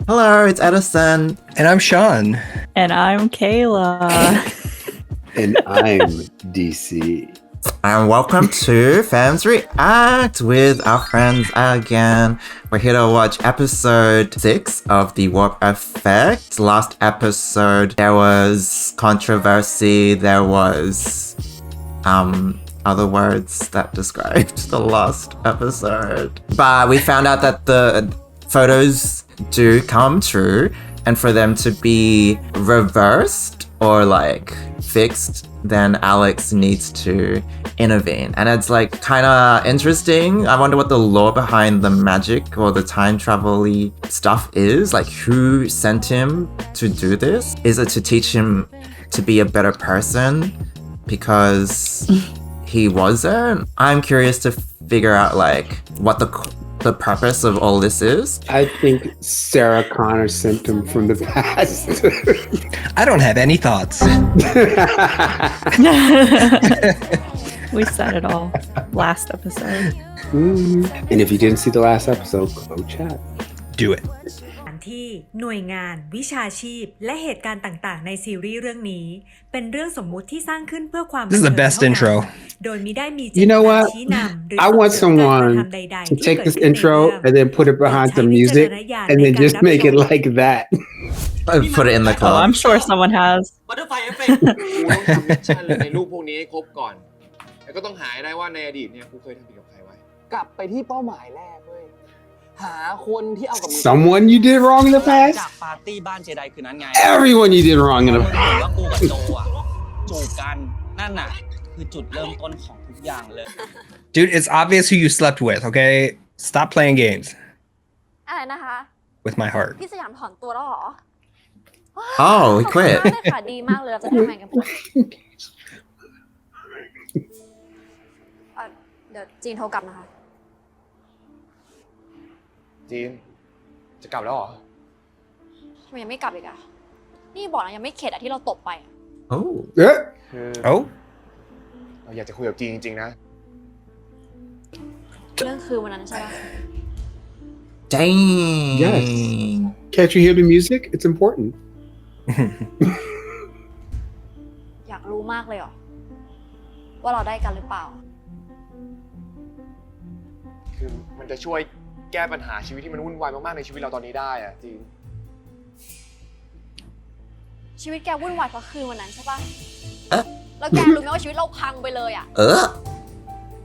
Hello, it's Edison. And I'm Sean. And I'm Kayla. And I'm DC. And welcome to Femmes React with our friends again. We're here to watch episode 6 of The Warp Effect. Last episode, there was controversy, there was other words that described the last episode. But we found out that the photos do come true, and for them to be reversed or like fixed, then Alex needs to intervene. And it's like kind of interesting. I wonder what the lore behind the magic or the time travel-y stuff is. Like, who sent him to do this? Is it to teach him to be a better person because he wasn't? I'm curious to figure out like what the purpose of all this is. I think Sarah Connor sent him from the past. I don't have any thoughts. We said it all last episode. And if you didn't see the last episode, go chat. Do it. ที่หน่วยงานวิชาชีพและเหตุการณ์ต่างๆในซีรีส์เรื่องนี้เป็นเรื่องสมมุติที่สร้างขึ้นเพื่อความ This is the best intro. โดยมิได้มี You know what? I want someone to take this intro and then put it behind some music and then just make it like that. Put it in the club. Oh, I'm sure someone has. บัตเตอร์ไฟเอฟเฟกต์กูต้องทำมิชชั่นเลยในรูปพวกนี้ให้ครบก่อนแล้วก็ต้องหาให้ได้ว่าในอดีตเนี่ยกูเคยทำผิดกับใครไว้กลับไปที่เป้าหมายแรกเว้ยหาคนที่เอากับมึง Someone you did wrong in the past? จากปาร์ตี้บ้านเจไดคืนนั้นไง Everyone you did wrong in the มึง past. เห็นว่ากูกับโจอ่ะจูบกันนั่นน่ะคือจุดเริ่มต้นของทุกอย่างเลย Dude, it's obvious who you slept with, okay? Stop playing games อะไรนะคะ with my heart. พี่สยามถอนตัวแล้วเหรอ Oh, he ขอบคุณ quit. มากเลยค่ะดีมากเลยเราจะทำงานกันเดี๋ยวจีนโทรกลับนะคะ จีนจะกลับแล้วเหรอ ทำไมยังไม่กลับอีกอะนี่บอกนะยังไม่เข็ดอะที่เราตบไปอะ Oh. คือ Oh? เราอยากจะคุยกับจีนจริงๆนะ เรื่องคือวันนั้นใช่ปะ Dang. Yes. Can't you hear the music? It's important. อยากรู้มากเลยเหรอว่าเราได้กันหรือเปล่า คือมันจะช่วยแก้ปัญหาชีวิตที่มันวุ่นวายมากๆในชีวิตเราตอนนี้ได้อะจีน ชีวิตแกวุ่นวายเพราะคืนวันนั้นใช่ปะ เอ๊ะ แล้วแกรู้ไหมว่าชีวิตเราพังไปเลยอะ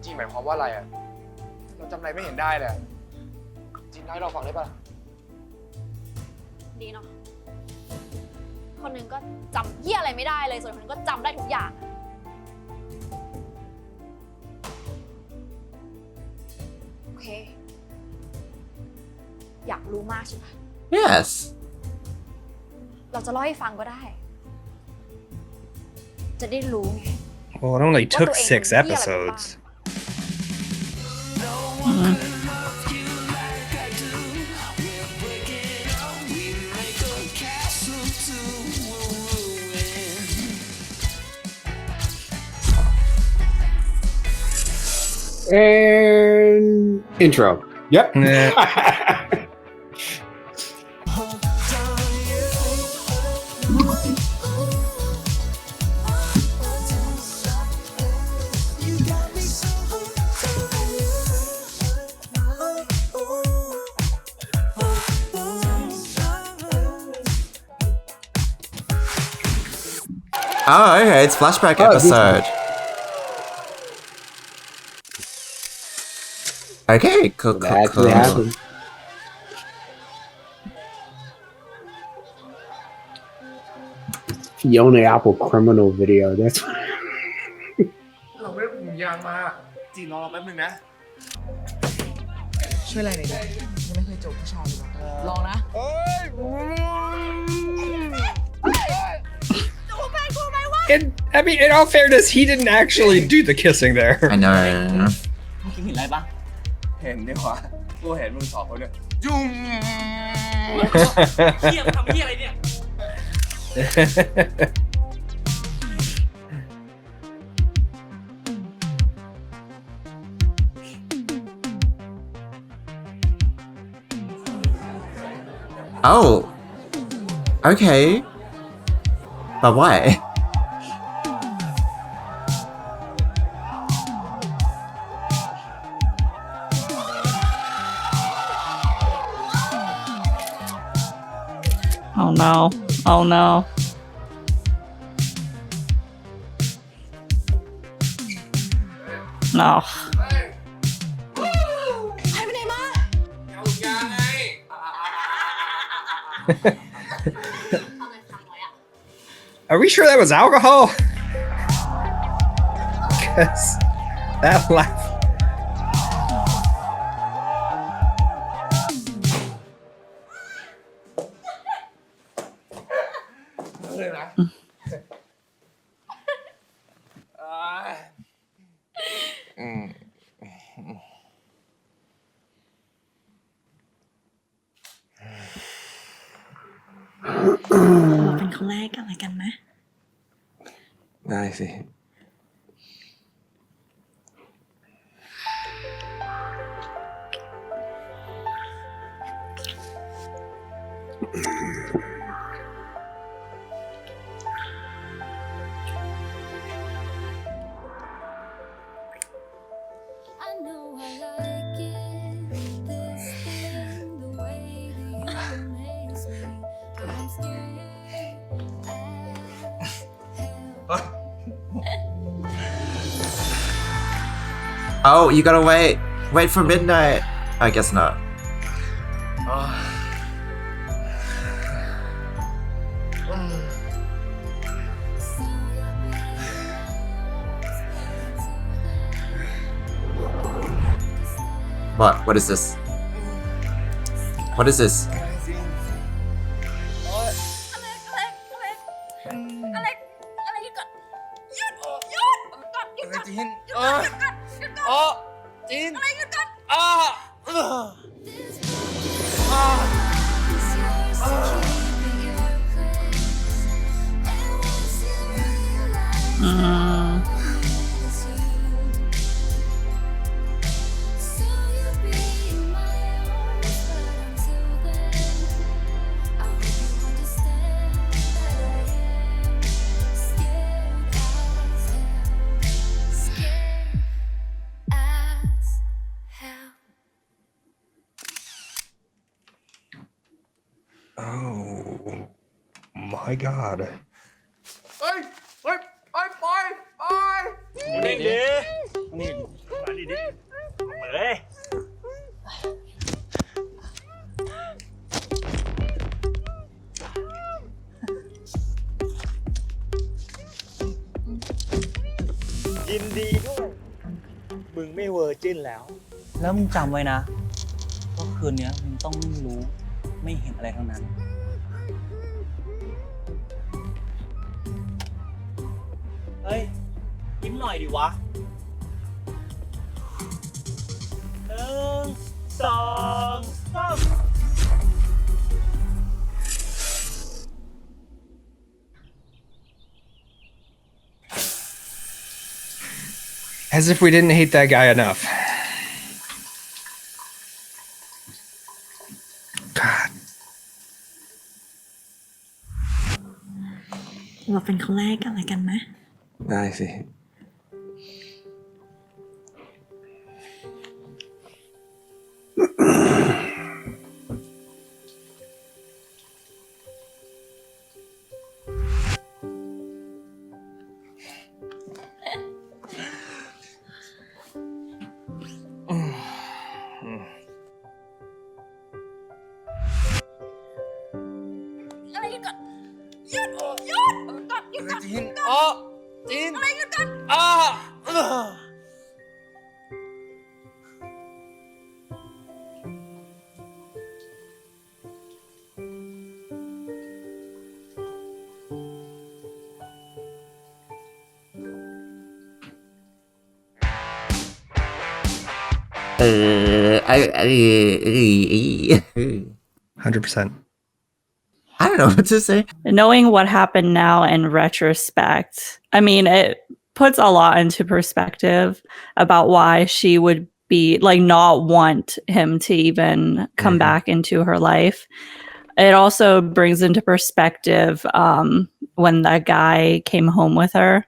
จีนหมายความว่าอะไรอะเราจำอะไรไม่เห็นได้เลยอะจีนเล่าให้เราฟังได้ปะ ดีเนาะคนหนึ่งก็จำเหี้ยอะไรไม่ได้เลยส่วนคนหนึงก็จำได้ทุกอย่างโอเคอยากรู้มากใช่ปะ Yes. เราจะเล่าให้ฟังก็ได้ จะได้รู้ไง Well, it only took ว่าตัวเอง 6 เป็นเหี้ยอะไรบ้าง episodes. And intro. Yep. Oh, okay. It's flashback Oh, this episode. Okay, cool, That cool, actually cool. happened. Fiona Apple criminal video. That's เราไม่ได้ถุงยางมาจีนรอเราแป๊บนึงนะ ช่วยอะไรหน่อยดิยังไม่เคยจบผู้ชายเลยลองนะ And I mean, in all fairness, he didn't actually do the kissing there. I know. เมื่อกี้เห็นอะไรปะเห็นดีกว่ากูเห็นมึงสองคนเนี่ยจุ้มเหี้ยทำเหี้ยอะไรเนี่ย Oh, Oh. Okay. But why? Oh no. Oh no. No. หายไปไหนมา Are we sure that was alcohol? Because that laugh. Mm. เราเป็นคนแรกอะไรกันไหม ได้สิ Oh, you gotta wait. Wait for midnight. I guess not. What? What is this? What is this? อะไรหยุดก่อนหยุดก่อนหยุดก่อน จีน หยุดก่อนหยุดก่อน จีน อะไรหยุดก่อน อืม Oh my god. เฮ้ยไปนี่ดินี่มาดิมาเลยยินดีด้วยมึงไม่เวอร์จินแล้ว แล้วมึงจำไว้นะว่าคืนนี้มึงต้องไม่รู้ไม่เห็นอะไรทั้งนั้น เฮ้ย ยิ้มหน่อยดิวะ 1 2 3 As if we didn't hate that guy enough. God. เราเป็นคนแรกอะไรกันไหม ได้สิ อะไรหยุดก่อนหยุดก่อนหยุดก่อน จีนจีน อะไรหยุดก่อน 100%. I don't know what to say. Knowing what happened now in retrospect, I mean, it puts a lot into perspective about why she would be like not want him to even come back into her life. it also brings into perspective when that guy came home with her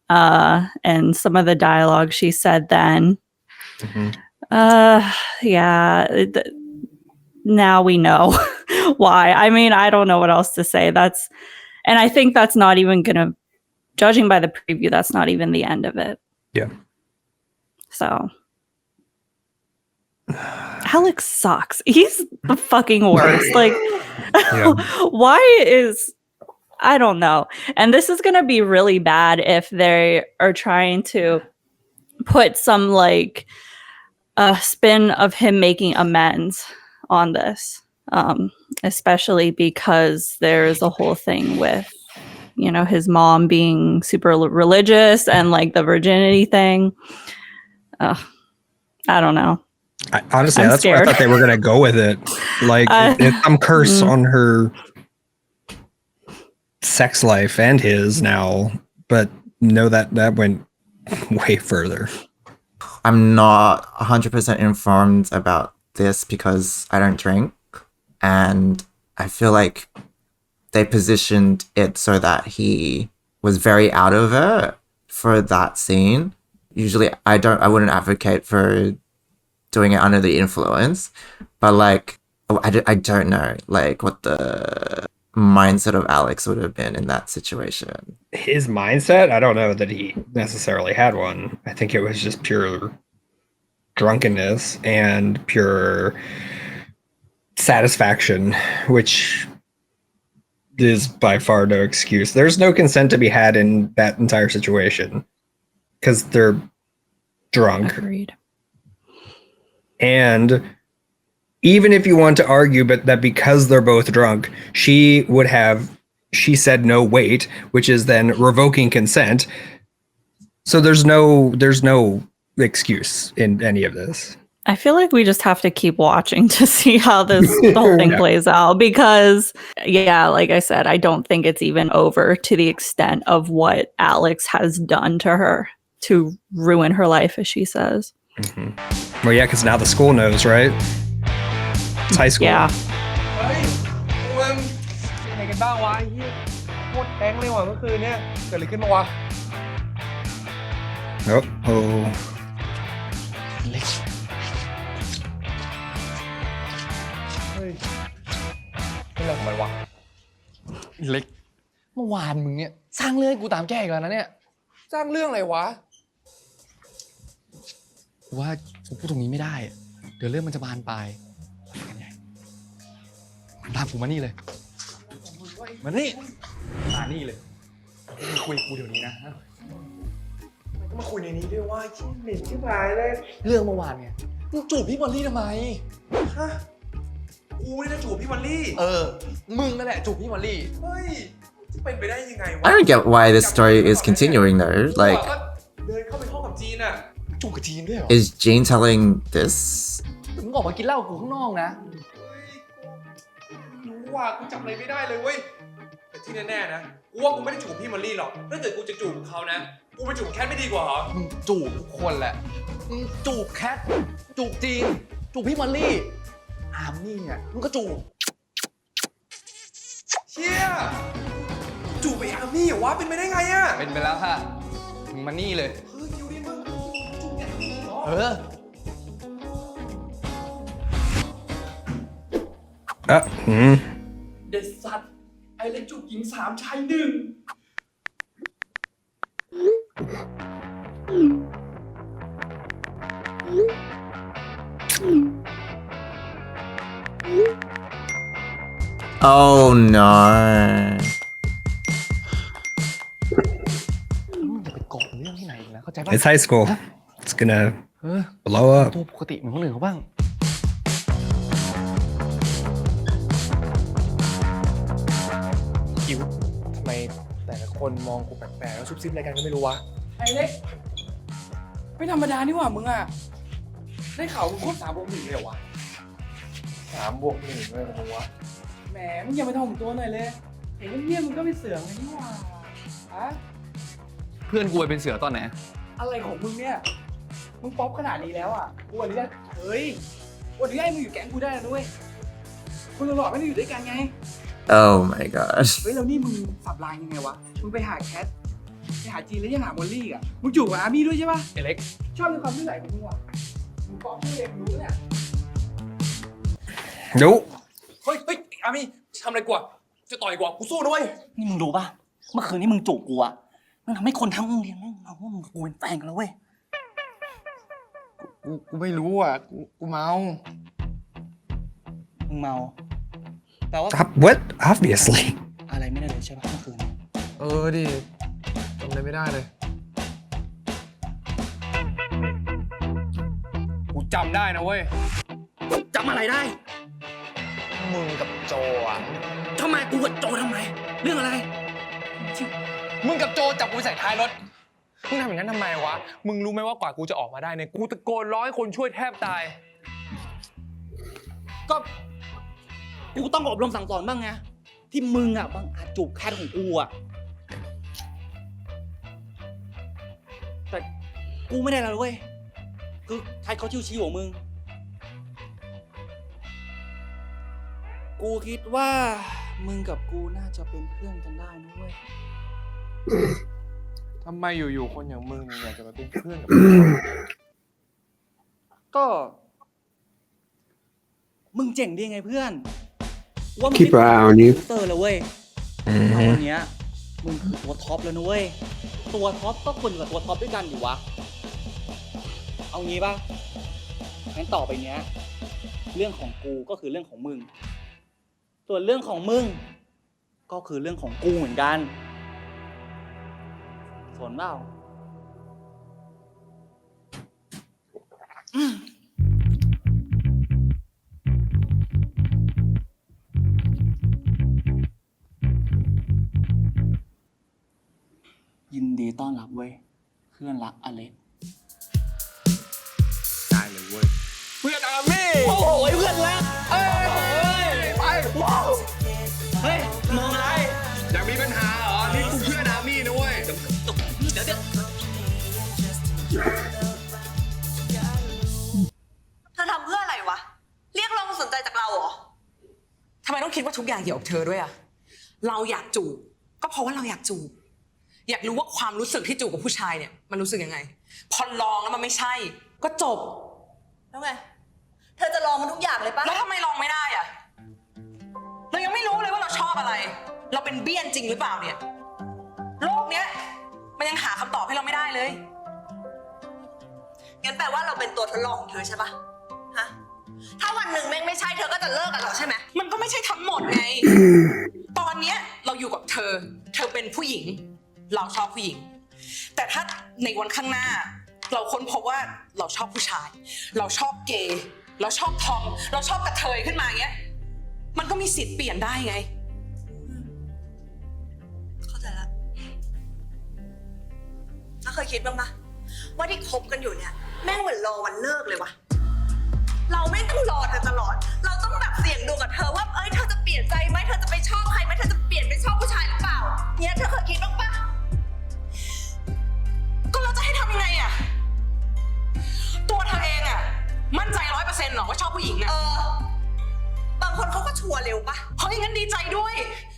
and some of the dialogue she said then. Yeah, now we know why. I mean, I don't know what else to say. And I think that's not even gonna, judging by the preview, that's not even the end of it. Yeah. So Alex sucks. He's the fucking worst. Like, I don't know. And this is going to be really bad if they are trying to put some like a spin of him making amends on this. Especially because there's a whole thing with, you know, his mom being super religious and like the virginity thing. I don't know. Honestly, I'm that's scared. where I thought they were gonna go with it. Like it's some curse on her sex life and his now, but no, that went way further. I'm not 100% informed about this because I don't drink, and I feel like they positioned it so that he was very out of it for that scene. Usually, I wouldn't advocate for doing it under the influence, but like I don't know like what the mindset of Alex would have been in that situation. His mindset, I don't know that he necessarily had one. I think it was just pure drunkenness and pure satisfaction, which is by far no excuse. There's no consent to be had in that entire situation because they're drunk. Agreed. And even if you want to argue but that because they're both drunk, she said no wait, which is then revoking consent. So there's no excuse in any of this. I feel like we just have to keep watching to see how the whole thing plays out because, yeah, like I said, I don't think it's even over to the extent of what Alex has done to her to ruin her life, as she says. Well, yeah, because now the school knows, right? It's high school. Yeah. มึงเป็นไงกันบ้างวะไอ้เหี้ยโคตรแท้งเลยว่ะเมื่อคืนเนี่ยเกิดอะไรขึ้นมาวะ Oh. เฮ้ยเป็นอะไรของมันวะเล็กเมื่อวานมึงเนี่ยสร้างเรื่องให้กูตามแก้อีกแล้วนะเนี่ยสร้างเรื่องอะไรวะว่ากูพูดตรงนี้ไม่ได้เดี๋ยวเรื่องมันจะบานปลายกันใหญ่ตามกูมานี่เลยมานี่เลยมาคุยกับกูเดี๋ยวนี้นะก็มาคุยในนี้ด้วยว่าชิ้นเหม็นชิบหายเลยเรื่องเมื่อวานไงมึงจูบพี่มอลลี่ทำไมฮะกูนี่จะจูบพี่มอลลี่มึงนั่นแหละจูบพี่มอลลี่เฮ้ยจะเป็นไปได้ยังไงวะ I don't get why this story is continuing though. Like, เดินเข้าไปห้องกับจีนอะจูบกับจีนด้วยเหรอ is Jane telling this? มึงออกมากินเหล้ากับกูข้างนอกนะรู้ว่ากูจำอะไรไม่ได้เลยเว้ยแต่ที่แน่ๆนะกูว่ากูไม่ได้จูบพี่มอลลี่หรอกถ้าเกิดกูจะจูบเขานะกูไปจูบแคทไม่ดีกว่าเหรอมึงจูบทุกคนแหละมึงจูบแคทจูบจีนจูบพี่มอลลี่อาร์มี่อ่ะมึงก็จูบเชี่ยจูบไปอาร์มี่เหรอวะเป็นไปได้ไงอ่ะเป็นไปแล้วค่ะมึงมานี่เลยเฮ้ยอยู่ดิมึงจูบแคทเหรอเด็ดสัตว์ไอ้เล็กจูบหญิง3ชาย1Oh no. มึงจะไปกอบเรื่องที่ไหนอีกนะเข้าใจป่ะ It's high school. It's gonna blow up. ตัวปกติเหมือนคนอื่นเขาบ้างอิ๋วทำไมแต่ละคนมองกูแปลกๆแล้วซุบซิบอะไรกันก็ไม่รู้วะไอ้เล็กไม่ธรรมดานี่หว่ามึงอ่ะได้ข่าวมึงโคตร3+1เลยเหรอวะ3+1เลยเหรอวะแหมมึงอย่าไปถ่อมตัวหน่อยเลยเห็นเงียบๆมึงก็เป็นเสือไงนี่หว่าฮะเพื่อนกูไปเป็นเสือตอนไหนอะไรของมึงเนี่ยมึงป๊อปขนาดนี้แล้วอ่ะกูอนุญาตเฮ้ยกูอนุญาตมึงอยู่แก๊งกูได้นะด้วย คนหล่อไม่ได้อยู่ด้วยกันไง Oh my gosh เฮ้ยแล้วนี่มึงสับไลน์ยังไงวะมึงไปหาแคทไปหาจีนแล้วยังหามอลลี่อ่ะมึงจูบกับอาร์มี่ด้วยใช่ปะ เอเล็ก ชอบในความที่ไหนของมึงว่ะมึงบอกชื่อเองรู้เนี่ย Nope เฮ้ยอามี่ทำอะไรกว่าจะต่อยกว่ากูสู้ด้วย นี่มึงรู้ป่ะเมื่อคืนนี้มึงจูบกูอะมันทำให้คนทั้งโรงเรียนมึงเอาว่ามึงกับกูเป็นแฟนกันแล้วเว้ย กูไม่รู้อ่ะกูเมา มึงเมาแปลว่า What? Obviously. อะไรไม่ได้เลยใช่ป่ะเมื่อคืน ดิทำอะไรไม่ได้เลยกูจำได้นะเว้ย จำอะไรได้ มึงกับโจอ่ะ ทำไมกูกับโจทำไมเรื่องอะไร มึงกับโจจับกูใส่ท้ายรถมึงทำอย่างนั้นทำไมวะมึงรู้ไหมว่ากว่ากูจะออกมาได้เนี่ยกูตะโกนร้องให้คนช่วยแทบตาย ก็กูต้องอบรมสั่งสอนบ้างไงที่มึงอะบางอาจจูบแค่ของกูอะแต่กูไม่ได้แล้วเว้ยคือใครเขาชิวๆของมึงกูคิดว่ามึงกับกูน่าจะเป็นเพื่อนกันได้นะเว้ย ทำไมอยู่ๆคนอย่างมึงอยากจะมาเป็นเพื่อนกับ ก็มึงเจ๋งดีไงเพื่อนว่ามึง Keep an eye on you เตอร์เลยเว้ยตอนเนี้ยมึงคือตัวท็อปแล้วนะเว้ยตัวท็อปก็ควรอยู่กับตัวท็อปด้วยกันดิวะเอางี้ป่ะงั้นต่อไปเนี้ยเรื่องของกูก็คือเรื่องของมึงส่วนเรื่องของมึงก็คือเรื่องของกูเหมือนกันสนเปล่ายินดีต้อนรับเว้ยเพื่อนรักอเล็กได้เลยเว้ยเพื่อนอาร์มี่ โอ้โหเพื่อนรักไปว้าว เฮ้ยมองอะไร อยากมีปัญหาเหรอนี่กูเพื่อนอาร์มี่นะเว้ย เดี๋ยวเธอทำเพื่ออะไรวะ เรียกร้องความสนใจจากเราเหรอทำไมต้องคิดว่าทุกอย่างเกี่ยวกับเธอด้วยอะเราอยากจูบก็เพราะว่าเราอยากจูบอยากรู้ว่าความรู้สึกที่จูบกับผู้ชายเนี่ยมันรู้สึกยังไงพอลองแล้วมันไม่ใช่ก็จบแล้วไงเธอจะลองมันทุกอย่างเลยปะแล้วทำไมลองไม่ได้อะเรายังไม่รู้เลยว่าเราชอบอะไรเราเป็นเบี้ยนจริงหรือเปล่าเนี่ยโลกเนี้ยมันยังหาคำตอบให้เราไม่ได้เลยงั้นแปลว่าเราเป็นตัวทดลองของเธอใช่ปะฮะถ้าวันหนึ่งแม่งไม่ใช่เธอก็จะเลิกกันหรอใช่ไหมมันก็ไม่ใช่ทั้งหมดไง ตอนเนี้ยเราอยู่กับเธอเป็นผู้หญิงเราชอบผู้หญิงแต่ถ้าในวันข้างหน้าเราค้นพบว่าเราชอบผู้ชายเราชอบเกย์เราชอบทอมเราชอบกระเทยขึ้นมาเงี้ยมันก็มีสิทธิ์เปลี่ยนได้ไงเข้าใจละแล้วเคยคิดบ้างปะว่าที่คบกันอยู่เนี่ยแม่งเหมือนรอวันเลิกเลยวะเราไม่ต้องรอเธอตลอดเราต้องแบบเสี่ยงดูกับเธอว่าเธอจะเปลี่ยนใจไหมเธอจะไปชอบใครไหมเธอจะเปลี่ยนไปชอบผู้ชายหรือเปล่าเนี่ยเธอเคยคิดบ้างปะก็เราจะให้ทำยังไงอะตัวเธอเองอะมั่นใจ 100% หรอว่าชอบผู้หญิงอะบางคนเขาก็ชัวร์เร็วปะเพราะอย่างนั้นดีใจด้วย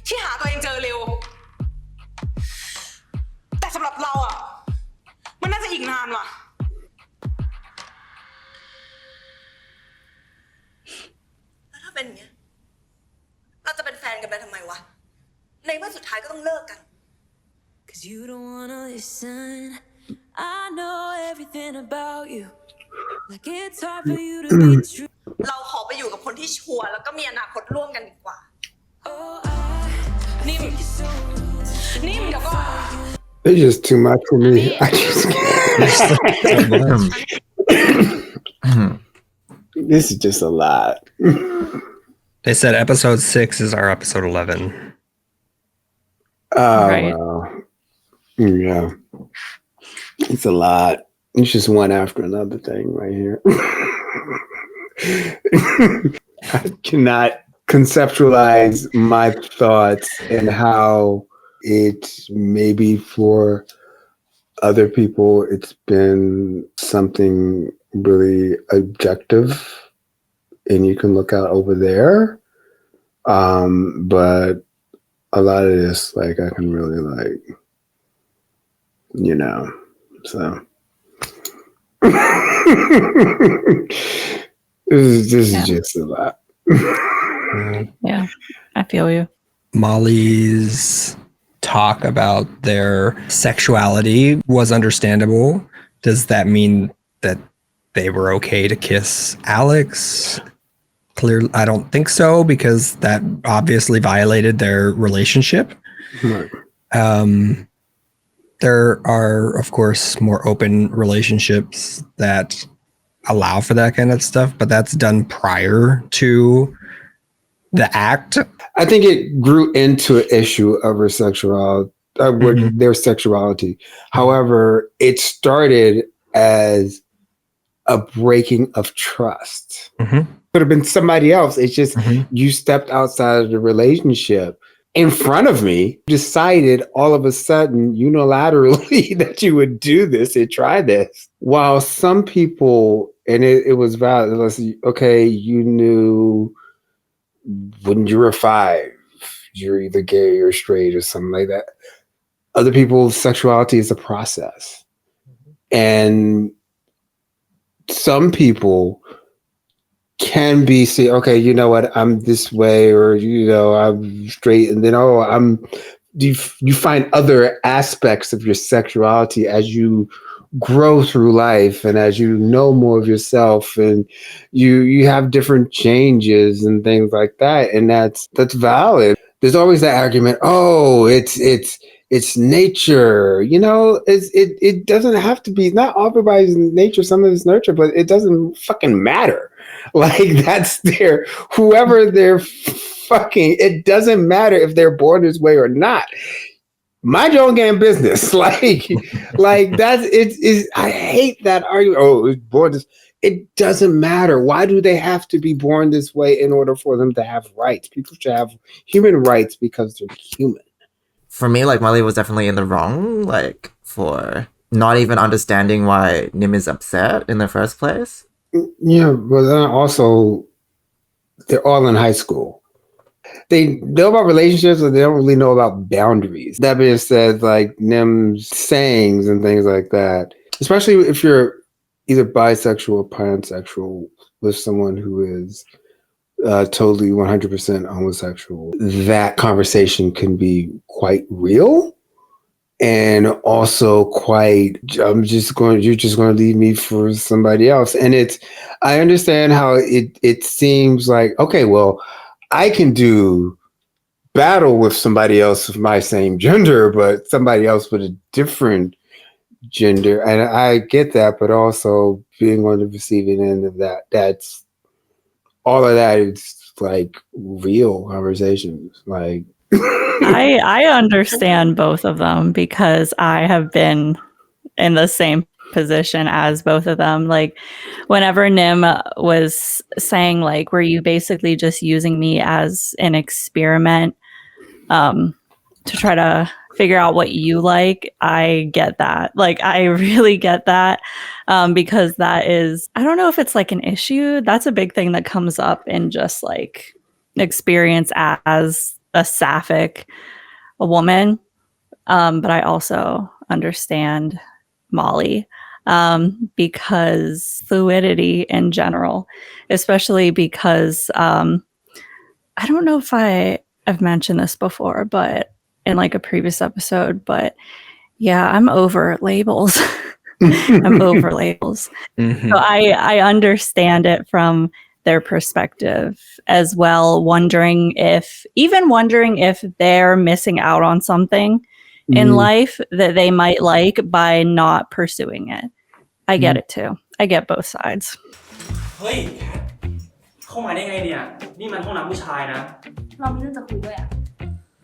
ที่หาตัวเองเจอเร็วแต่สำหรับเราอะมันน่าจะอีกนานว่ะแล้วถ้าเป็นอย่างเงี้ยเราจะเป็นแฟนกันไปทำไมวะในเมื่อสุดท้ายก็ต้องเลิกกัน 'Cause you don't wanna listen. I know everything about you. Like it's hard for you to be true. เราขอไปอยู่กับคนที่ชัวร์แล้วก็มีอนาคตร่วมกันดีกว่า Oh, นิ่มเดี๋ยวก่อน It's just too much for me. I just can't. This is just a lot. They said episode 6 is our episode 11. Oh, Right. wow. Yeah. It's a lot. It's just one after another thing right here. I cannot conceptualize my thoughts and how it maybe for other people it's been something really objective and you can look out over there But a lot of this, like, I can really like, so this is just a lot. Yeah, I feel you. Molly's talk about their sexuality was understandable. Does that mean that they were okay to kiss Alex? Clearly, I don't think so, because that obviously violated their relationship. Right. There are, of course, more open relationships that allow for that kind of stuff, but that's done prior to the act. I think it grew into an issue of her sexuality, their sexuality. However, it started as a breaking of trust. Could have been somebody else. It's just you stepped outside of the relationship in front of me, decided all of a sudden unilaterally that you would do this and try this. While some people, and it was valid, okay, you knew when you were 5, you're either gay or straight or something like that. Other people's sexuality is a process. And some people can be say, okay, you know what, I'm this way, or I'm straight, and then you find other aspects of your sexuality as you grow through life and as you know more of yourself, and you have different changes and things like that, and that's valid. There's always that argument, oh, it's nature, it doesn't have to be, not everybody's nature, some of it's nurture, but it doesn't fucking matter. Like, that's whoever they're fucking, it doesn't matter if they're born this way or not. Mind your own damn business. Like that's it. I hate that argument. Oh, it's born this. It doesn't matter. Why do they have to be born this way in order for them to have rights? People should have human rights because they're human. For me, like, Molly was definitely in the wrong, like, for not even understanding why Nim is upset in the first place. Yeah, but then also, they're all in high school. They know about relationships, but they don't really know about boundaries. That being said, like, Nim's sayings and things like that, especially if you're either bisexual or pansexual with someone who is totally 100% homosexual, that conversation can be quite real. And also quite, you're just going to leave me for somebody else. And I understand how it seems like, okay, well, I can do battle with somebody else of my same gender, but somebody else with a different gender. And I get that, but also being on the receiving end of that's all of that is like real conversations. Like, I understand both of them because I have been in the same position as both of them. Like, whenever Nim was saying, like, were you basically just using me as an experiment to try to figure out what you like? I get that. Like, I really get that, because that is, I don't know if it's like an issue. That's a big thing that comes up in just like experience as a sapphic woman. But I also understand Molly, because fluidity in general, especially because I don't know if I've mentioned this before, but in like a previous episode, but yeah, I'm over labels. I'm over labels. So I understand it from their perspective as well, wondering if they're missing out on something in life that they might like by not pursuing it. I get it too. I get both sides. เฮ้ยเข้ามาได้ไงเนี่ยนี่มันห้องน้ำผู้ชายนะเรามีเรื่องจะคุยด้วยอ่ะ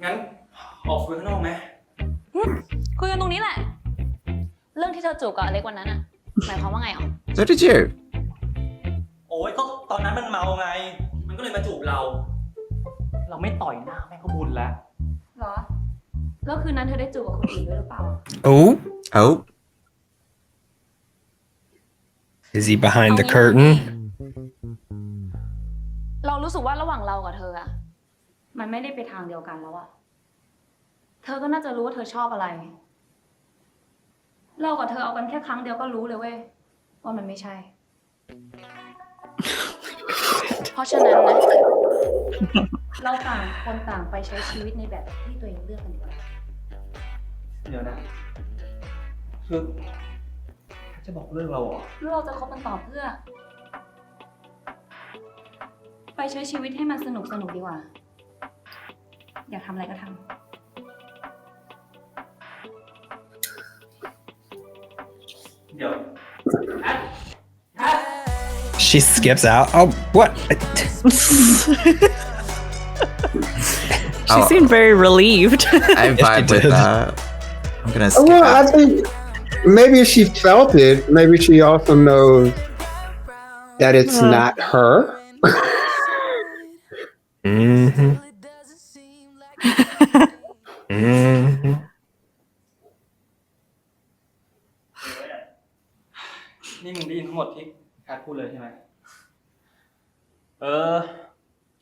งั้นออกคุยข้างนอกไหมคุยกันตรงนี้แหละเรื่องที่เธอจูบกับอเล็กวันนั้นอ่ะหมายความว่าไงอ่ะ So did you? โอ้ยก็ตอนนั้นมันเมาไงมันก็เลยมาจูบเราไม่ต่อยหน้าแม่งก็บุญแล้วเหรอแล้วคืนนั้นเธอได้จูบกับคนอื่นด้วยหรือเปล่า Oh. Is he behind the curtain? เรารู้สึกว่าระหว่างเรากับเธออะ มันไม่ได้ไปทางเดียวกันแล้วอะเธอก็น่าจะรู้ว่าเธอชอบอะไรเรากับเธอเอากันแค่ครั้งเดียวก็รู้เลยเว้ยว่ามันไม่ใช่ เพราะฉะนั้นนะ เราต่างคนต่างไปใช้ชีวิตในแบบที่ตัวเองเลือกกันดีกว่า เดี๋ยวนะ คือจะบอกเรื่องเราเหรอ เราจะคบกันต่อเพื่อ ไปใช้ชีวิตให้มันสนุกดีกว่า อยากทำอะไรก็ทำ เดี๋ยว She skips out. Oh, what? She seemed very relieved. I vibe with that. I'm gonna skip Well, I it. think maybe she felt it. Maybe she also knows that it's not her. Mm-hmm. Mm-hmm. นี่มึงได้ยินทั้งหมดที่แคทพูดเลยใช่ไหม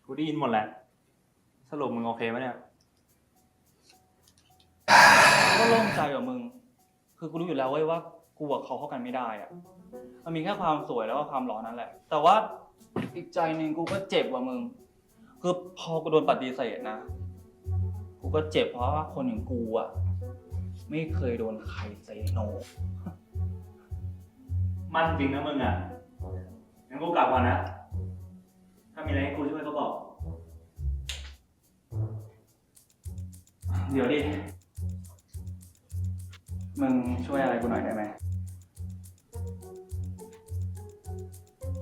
กูได้ยินหมดแหละ สรุปมึงโอเคไหมเนี่ย ก็โล่งใจกับมึง คือกูรู้อยู่แล้วเว้ยว่ากูกับเขาเข้ากันไม่ได้อะมันมีแค่ความสวยแล้วก็ความหล่อนั่นแหละ แต่ว่าอีกใจหนึ่งกูก็เจ็บว่ะมึง คือพอกูโดนปฏิเสธนะ กูก็เจ็บเพราะว่าคนอย่างกูอ่ะไม่เคยโดนใครเซโน มันจริงนะมึงอ่ะ งั้นกูกลับก่อนนะ ถ้ามีอะไรให้กูช่วยก็บอก เดี๋ยวดิ มึงช่วยอะไรกูหน่อยได้ไหม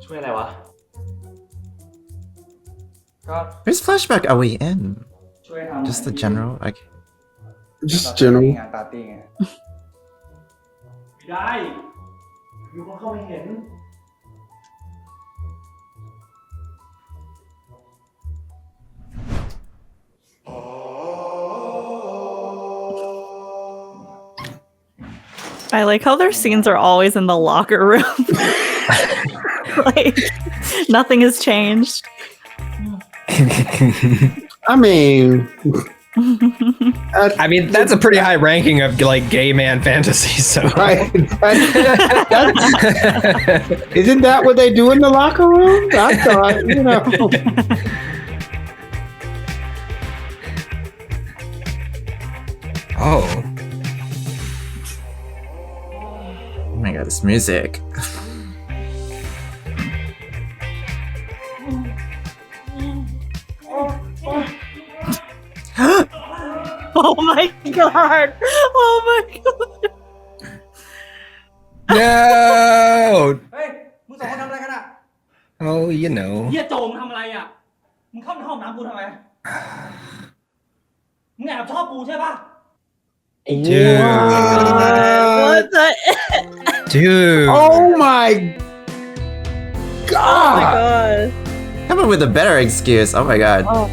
ช่วยอะไรวะ ก็ Whose flashback are we in? ช่วยทำ Just the general? Like, Just general. งานปาร์ตี้ไง ไม่ได้ มีคนเข้าไปเห็น I like how their scenes are always in the locker room. Like, nothing has changed. I mean, that's a pretty high ranking of like gay man fantasy. So, right? Isn't that what they do in the locker room? I thought, you know. Oh. oh my god, this music. Oh my god! Oh my god! No. เฮ้ย มึงสองคนทำอะไรกันอ่ะ Oh, you know. เฮียโจมทำอะไรอ่ะ มึงเข้าในห้องน้ำกูทำไม มึงแอบชอบกูใช่ปะ Dude. What the? Dude. Oh my Oh my god! god. Come up with a better excuse. Oh my god. Oh.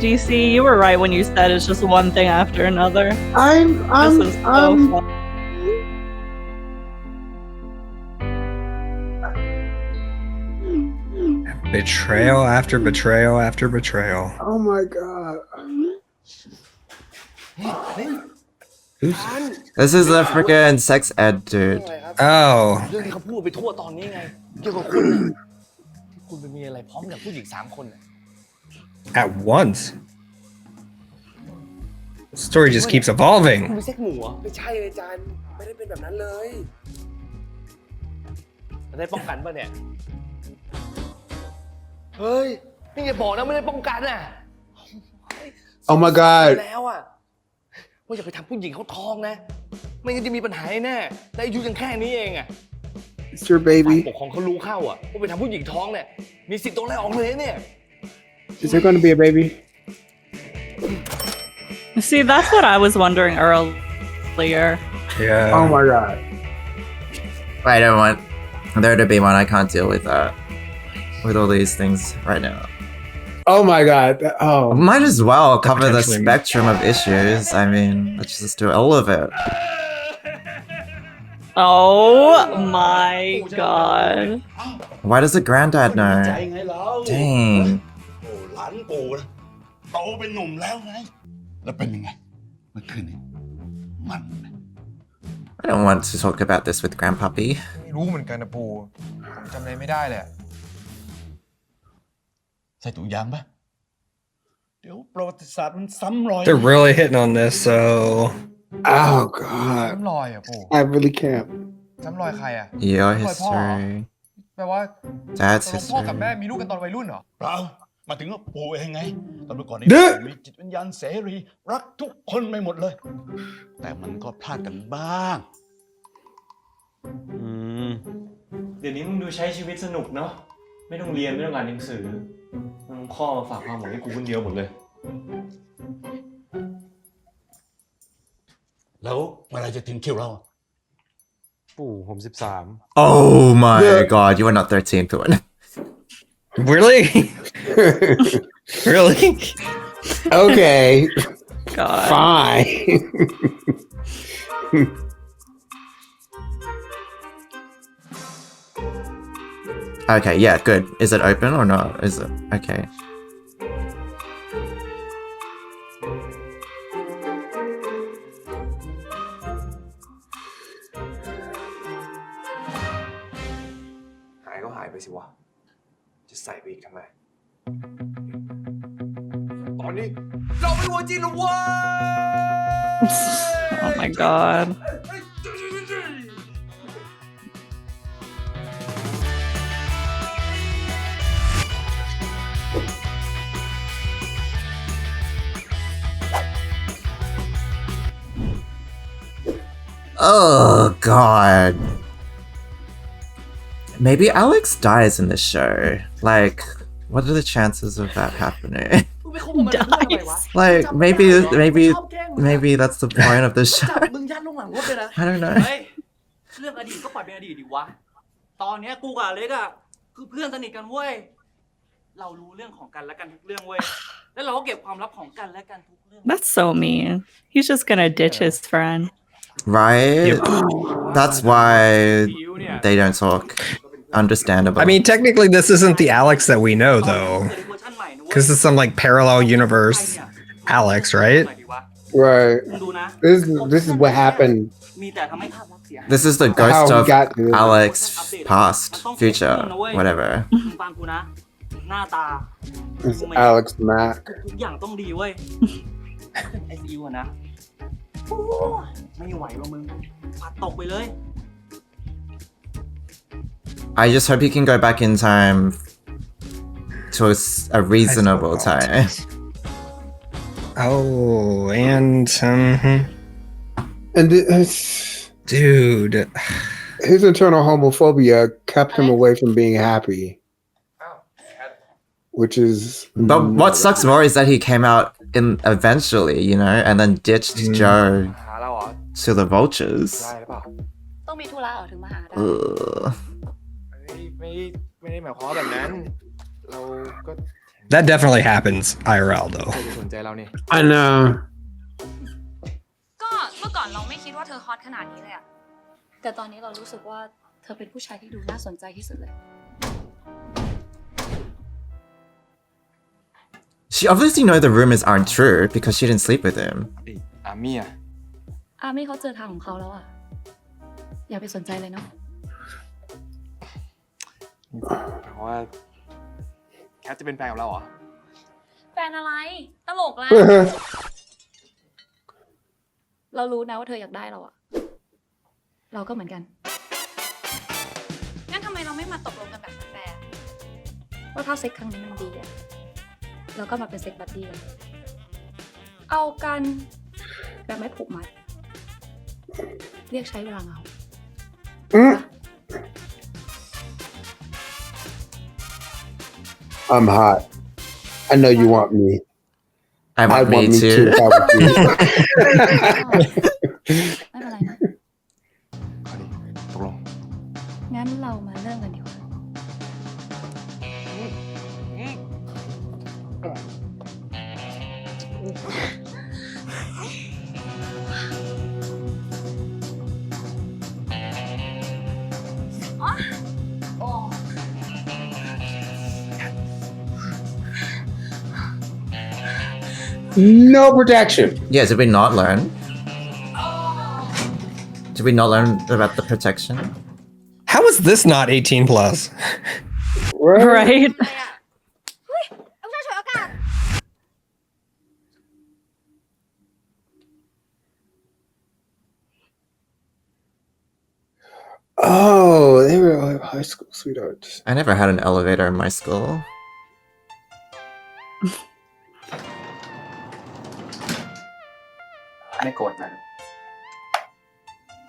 DC, you were right when you said it's just one thing after another. This is so fun. Betrayal after betrayal after betrayal. Oh my god! This is the freaking sex ed dude. Oh. เรื่องที่เขาพูดไปทั่วตอนนี้ไง เกี่ยวกับคุณน่ะที่คุณไปมีอะไรพร้อมกับผู้หญิง3 คนน่ะ At once. The story just keeps evolving. คุณมีเซ็กหมู่เหรอไม่ใช่เลยจานไม่ได้เป็นแบบนั้นเลยจะได้ป้องกันป่ะเนี่ย เฮ้ย นี่อย่าบอกนะไม่ได้ป้องกันอ่ะ Oh my god! แล้วอ่ะว่าอย่าไปทำผู้หญิงเขาท้องนะ ไม่งั้นจะมีปัญหาแน่แต่อายุยังแค่นี้เองอ่ะ It's your baby. ปกครองเขารู้เข้าอ่ะว่าไปทำผู้หญิงท้องเนี่ยมีสิทธิ์โดนไล่ออกเลยเนี่ย Is there going to be a baby? See, that's what I was wondering earlier. Yeah. Oh my god! I don't want there to be one. I can't deal with that. With all these things right now. Oh my god! Oh. Might as well cover the Potentially. spectrum of issues. I mean, let's just do all of it. Oh my god. Why does the granddad know? Dang. นปู่นะโตเป็นหนุ่มแล้วไงแล้วเป็นยังไงเมื่อคืนนี้มัน I don't want to talk about this with Grandpappy. ไม่รู้เหมือนกันนะปู่ผมจำอะไรไม่ได้เลย ใส่ถุงยางปะเดี๋ยวประวัติศาสตร์มันซ้ำรอย They're really hitting on this, so Oh God. จำรอยอ่ะปู่ I really can't. จำรอยใครอ่ะ Your จำรอยพ่อเหรอ history. แปลว่า Dad's ตกลงพ่อกับ history. แม่มีลูกกันตอนวัยรุ่นเหรอ เปล่ามาถึงว่าปู่เองไงตอนเมื่อก่อนนี้ เด้อ ปู่มีจิตวิญญาณเสรีรักทุกคนไปหมดเลย แต่มันก็พลาดกันบ้าง เดี๋ยวนี้มึงดูใช้ชีวิตสนุกเนาะไม่ต้องเรียนไม่ต้องอ่านหนังสือมึงพ่อมาฝากความหวังให้กูคนเดียวหมดเลย แล้วเมื่อไรจะถึงคิวเรา ปู่ผม13 Oh my god, you are not 13th one. really, really. Okay. God. Fine. Okay, yeah, good. Is it open or not? Is it? Okay. Oh my god. Oh god. Maybe Alex dies in this show. Like, what are the chances of that happening? Dies. Like, maybe that's the point of the show. มึงยัดลงหลังรถเลยนะ I don't know. เฮ้ยเรื่องอดีตก็ปล่อยเป็นอดีตดิวะ ตอนเนี้ยกูกับอเล็กอะคือเพื่อนสนิทกันเว้ย เรารู้เรื่องของกันและกันทุกเรื่องเว้ย แล้วเราก็เก็บความลับของกันและกันทุกเรื่อง That's so mean. He's just gonna ditch his friend. Right? That's why they don't talk. Understandable. I mean, technically, this isn't the Alex that we know, though, because it's some like parallel universe Alex, right? Right. This is what happened. มีแต่ทำให้ภาพลักษณ์เสีย This is the ghost How we of got here. Alex past, future, whatever. ฟังกูนะ หน้าตา It's Alex Mack. ทุกอย่างต้องดีเว้ย ไอซีอิวอะนะโอ้ยไม่ไหวว่ะมึงปัดตกไปเลย I just hope he can go back in time to a reasonable time. Oh, and And dude, his internal homophobia kept him away from being happy. Which is. But what sucks more is that he came out in eventually, you know, and then ditched Joe หาเราเหรอ to the vultures. ได้หรือเปล่า ต้องมีธุระเหรอถึงมาหาได้ Ugh. ไม่ได้หมายความว่าแบบนั้น เราก็ that definitely happens IRL though. เคยสนใจเรานี่ I know. ก็เมื่อก่อนเราไม่คิดว่าเธอฮอตขนาดนี้เลยอะแต่ตอนนี้เรารู้สึกว่าเธอเป็นผู้ชายที่ดูน่าสนใจที่สุดเลย She obviously knows the rumors aren't true because she didn't sleep with him. อามี่อะ อามี่เขาเจอทางของเขาแล้วอะอย่าไปสนใจเลยเนาะ เพราะว่าแคทจะเป็นแฟนกับเราเหรอ แฟนอะไร ตลกละ เรารู้นะว่าเธออยากได้เราอะเราก็เหมือนกัน งั้นทำไมเราไม่มาตกลงกันแบบแฟร์ๆว่าถ้าเซ็กครั้งนี้มันดีอะเราก็มาเป็นเซ็กบัดดี้กันเอากันแบบไม่ผูกมัด เรียกใช้เวลาเหงา I'm hot. I know you want me. I want me me too. if I was you. ไม่เป็นไรนะ เอาดิตกลง งั้นเรามาเริ่มกันดีกว่า เ No protection. Yeah, did we not learn? Did we not learn about the protection? How is this not 18 plus? Right? เฮ้ยเอาผู้ชายฉวยโอกาส Oh, they were all high school sweethearts. I never had an elevator in my school.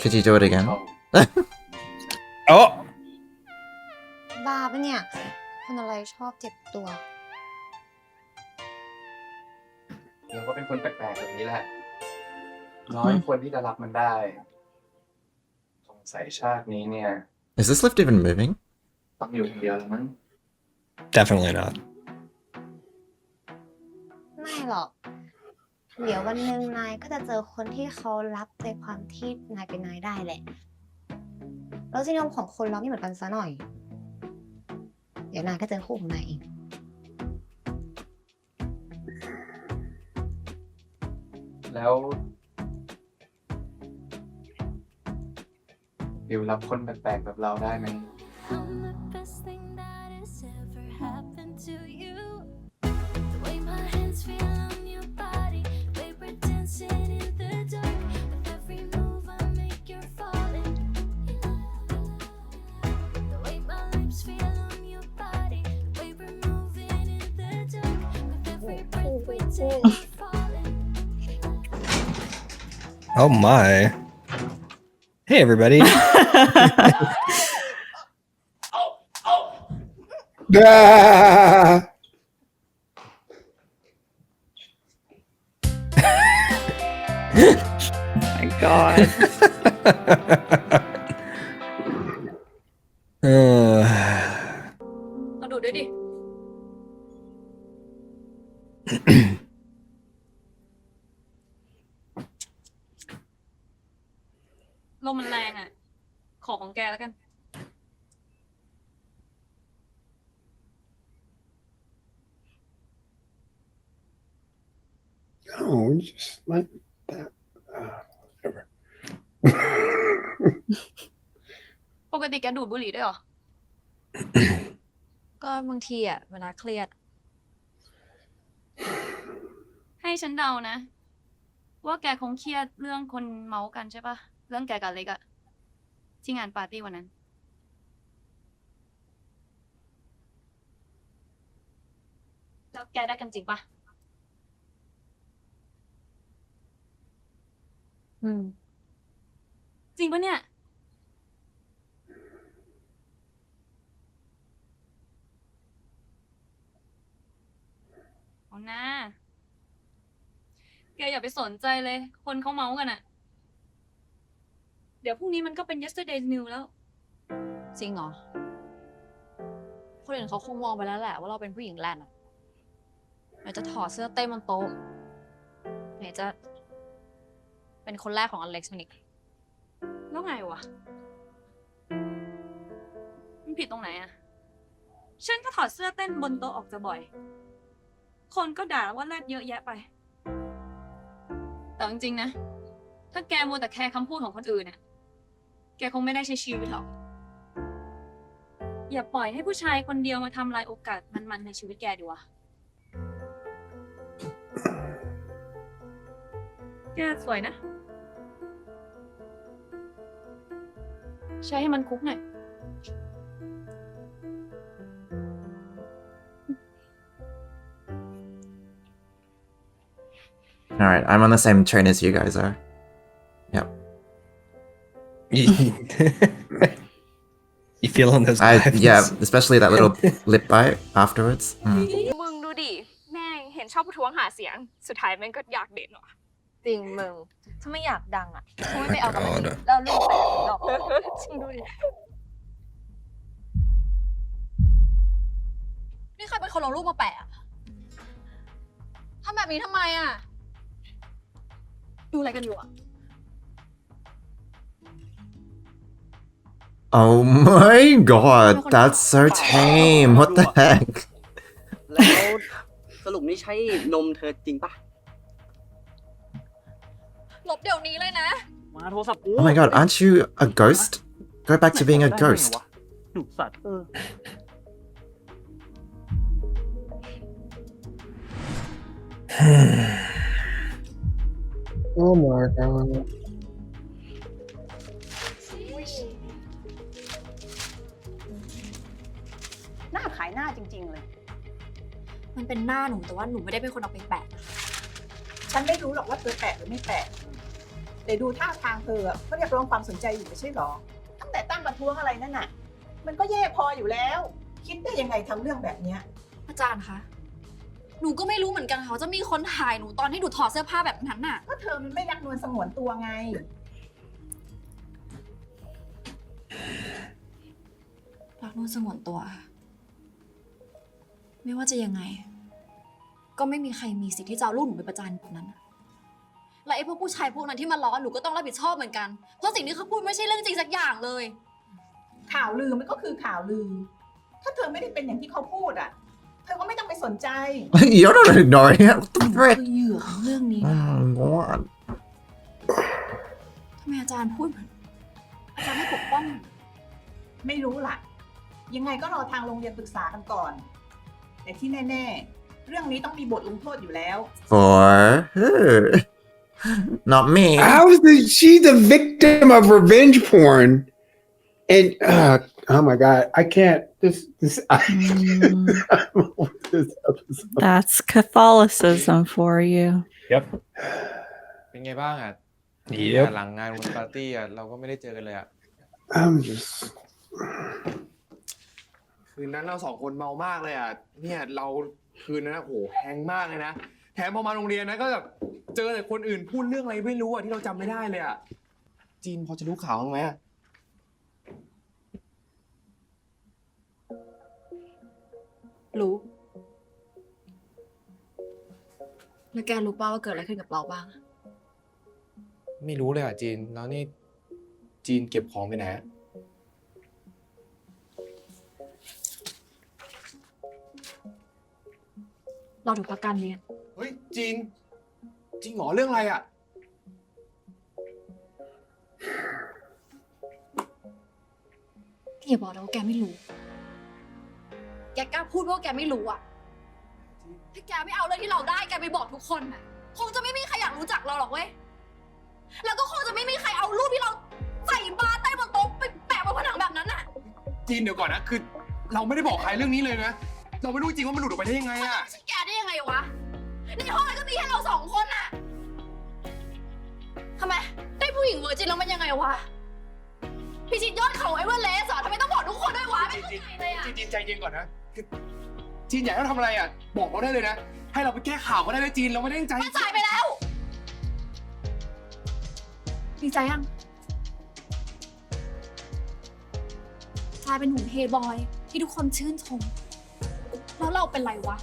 Could you do it again? Oh! บ้าปะเนี่ย คนอะไรชอบเจ็บตัว เราก็เป็นคนแปลกๆแบบนี้แหละ น้อยคนที่จะรับมันได้สงสัยชาตินี้เนี่ย Is this lift even moving? ต้องอยู่คนเดียวแล้วมั้ง Definitely not. ไม่หรอก เดี๋ยววันหนึ่งนายก็จะเจอคนที่เขารับในความที่นายเป็นนายได้แหละรสนิยมของคนเราไม่เหมือนกันซะหน่อย เดี๋ยวนายก็เจอคู่ของนายเอง แล้วบิวรับคนแปลกๆแบบเราได้ไหม I'm the best thing that has ever happened to you. The way my hands feel on your body, way we're dancing in the dark. With every move I make, you're falling. The way my lips feel on your body, the way we're moving in the dark. With every breath we take, you're falling. Oh my. Hey, everybody. Ah! My God. มาดูดด้วยดิ ลมมันแรงอ่ะ ขอของแกแล้วกัน No, just like that. Whatever. ปกติแกดูดบุหรี่ด้วยเหรอ ก็บางทีอ่ะ เวลาเครียด ให้ฉันเดานะ ว่าแกคงเครียดเรื่องคนเมาส์กันใช่ปะเรื่องแกกับเล็กอะที่งานปาร์ตี้วันนั้น แล้วแกได้กันจริงปะจริงปะเนี่ย เอาหน้า แกอย่าไปสนใจเลย คนเขาเมาส์กันอะเดี๋ยวพรุ่งนี้มันก็เป็น yesterday news แล้ว จริงเหรอ คนอื่นเขาคงมองไปแล้วแหละว่าเราเป็นผู้หญิงแลนด์อะไหนจะถอดเสื้อเต้นบนโต๊ะไหนจะเป็นคนแรกของอเล็กซ์นิก แล้วไงวะ มันผิดตรงไหนอะฉันก็ถอดเสื้อเต้นบนโต๊ะออกจะบ่อย คนก็ด่าว่าแรดเยอะแยะไป แต่จริงๆนะ ถ้าแกมัวแต่แคร์คำพูดของคนอื่นเนี่ย แกคงไม่ได้ใช้ชีวิตหรอก อย่าปล่อยให้ผู้ชายคนเดียวมาทำลายโอกาสมันๆในชีวิตแกดีวะ แกสวยนะ ใช้ให้มันคุกหน่อย All right, I'm on the same train as you guys are. Yep. You feeling those vibes? Yeah, especially that little lip bite afterwards. มึงดูดิ แม่งเห็นชอบผู้ท้วงหาเสียง สุดท้ายแม่งก็อยากเด่นหรอ จริงมึง ถ้าไม่อยากดังอ่ะคงไม่ไปเอากับมันแล้วลูกแตกหรอกจริงดูดิ นี่ใครเป็นคนลงรูปมาแปะทำแบบนี้ทำไมอ่ะ ดูอะไรกันอยู่อ่ะ Oh my god, that's so tame. What the heck? แล้วสรุปนี่ใช่นมเธอจริงปะ ลบเดี๋ยวนี้เลยนะ มาโทรศัพท์กู Oh my god, aren't you a ghost? Go back to being a ghost. ดุสัตว์Oh my god. หน้าขายหน้าจริงๆเลย มันเป็นหน้าหนูแต่ว่าหนูไม่ได้เป็นคนเอาไปแปะ ฉันไม่รู้หรอกว่าเธอแปะหรือไม่แปะแต่ดูท่าทางเธอก็เรียกร้องความสนใจอยู่ไม่ใช่หรอ ตั้งแต่ตั้งประท้วงอะไรนั่นน่ะ มันก็แย่พออยู่แล้ว คิดได้ยังไงทำเรื่องแบบเนี้ย อาจารย์คะ หนูก็ไม่รู้เหมือนกันค่ะว่าจะมีคนถ่ายหนูตอนที่หนูถอดเสื้อผ้าแบบนั้นน่ะ ก็เธอมันไม่รักนวลสงวนตัวไง รักนู่นสงวนตัว ไม่ว่าจะยังไง ก็ไม่มีใครมีสิทธิ์ที่จะเอาลูกหนูไปประจานแบบนั้นน่ะและไอ้พวกผู้ชายพวกนั้นที่มาล้อหนูก็ต้องรับผิดชอบเหมือนกัน เพราะสิ่งที่เขาพูดไม่ใช่เรื่องจริงสักอย่างเลย ข่าวลือมันก็คือข่าวลือ ถ้าเธอไม่ได้เป็นอย่างที่เขาพูดเธอก็ไม่ต้องไปสนใจ You're not ignoring it. What the หนู frick? คือเหยื่อของเรื่องนี้ Oh นะ my god. ทำไมอาจารย์พูดเหมือนอาจารย์ไม่ปกป้อง ไม่รู้ล่ะ ยังไงก็รอทางโรงเรียนปรึกษากันก่อน แต่ที่แน่ๆ เรื่องนี้ต้องมีบทลงโทษอยู่แล้ว For her. Not me. How is she the victim of revenge porn? And oh my god, I can't. This this episode. That's Catholicism for you. Yep. เป็นไงบ้างอ่ะ Yep. หลังงานวันปาร์ตี้อ่ะเราก็ไม่ได้เจอกันเลยอ่ะ I'm just. คืนนั้นเราสองคนเมามากเลยอ่ะ เนี่ยเราคืนนั้นโหแฮงมากเลยนะ แถมพอมาโรงเรียนนะก็แบบเจอแต่คนอื่นพูดเรื่องอะไรไม่รู้อ่ะที่เราจำไม่ได้เลยอ่ะ จีนพอจะรู้ข่าวบ้างไหม รู้ แล้วแกรู้ป่าวว่าเกิดอะไรขึ้นกับเราบ้าง ไม่รู้เลยอ่ะจีน แล้วนี่จีนเก็บของไปไหน เราถูกพักการเรียน เฮ้ยจีนจริงเหรอเรื่องอะไรอ่ะ อย่าบอกนะว่าแกไม่รู้ แกกล้าพูดว่าแกไม่รู้อะถ้าแกไม่เอาเรื่องที่เราได้แกไปบอกทุกคนน่ะ คงจะไม่มีใครอยากรู้จักเราหรอกเว้ย แล้วก็คงจะไม่มีใครเอารูปที่เราใส่บาร์ใต้บนโต๊ะไปแปะบนผนังแบบนั้นน่ะ จีนเดี๋ยวก่อนนะคือเราไม่ได้บอกใครเรื่องนี้เลยนะ เราไม่รู้จริงว่ามันหลุดออกไปได้ยังไงอ่ะ แกได้ยังไงวะ ในห้องนั้นก็มีแค่เราสองคนน่ะทำไมได้ผู้หญิงเวอร์จินแล้วมันยังไงวะ พี่ชิดยอดเขาไอ้เวอร์เลสอะทำไมต้องบอกทุกคนด้วยวะไม่เข้าใจเลยอะ จีนใจเย็นก่อนนะคือจีนอยากให้เราทำอะไรอ่ะ บอกเราได้เลยนะ ให้เราไปแก้ข่าวก็ได้เลยจีนเราไม่ได้ตั้งใจ มันจ่ายไปแล้วดีใจยังกลายเป็นหนุ่มเฮบอยที่ทุกคนชื่นชม แล้วเราเป็นไรวะ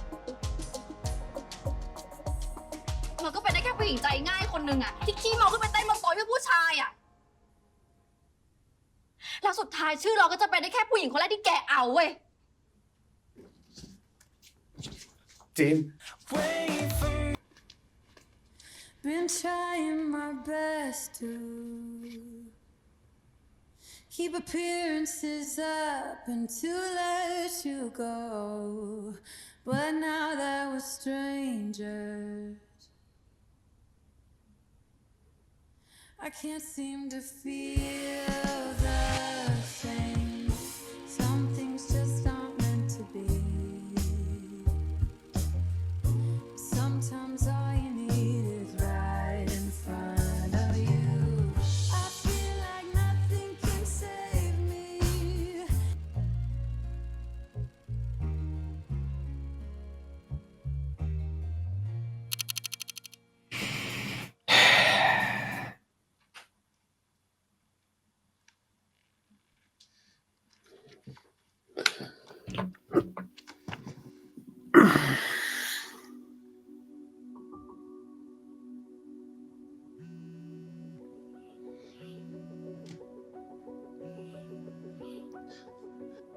เราก็เป็นได้แค่ผู้หญิงใจง่ายคนนึงอะที่ขี้เมาขึ้นไปเต้นบนโต๊ะเพื่อผู้ชายอะแล้วสุดท้ายชื่อเราก็จะเป็นได้แค่ผู้หญิงคนแรกที่แกเอาเว้ย จีน Been trying my best to keep appearances up and to let you go, but now that we're strangers, I can't seem to feel the same. Some things just aren't meant to be. Sometimes all you need is right in front of you. I feel like nothing can save me.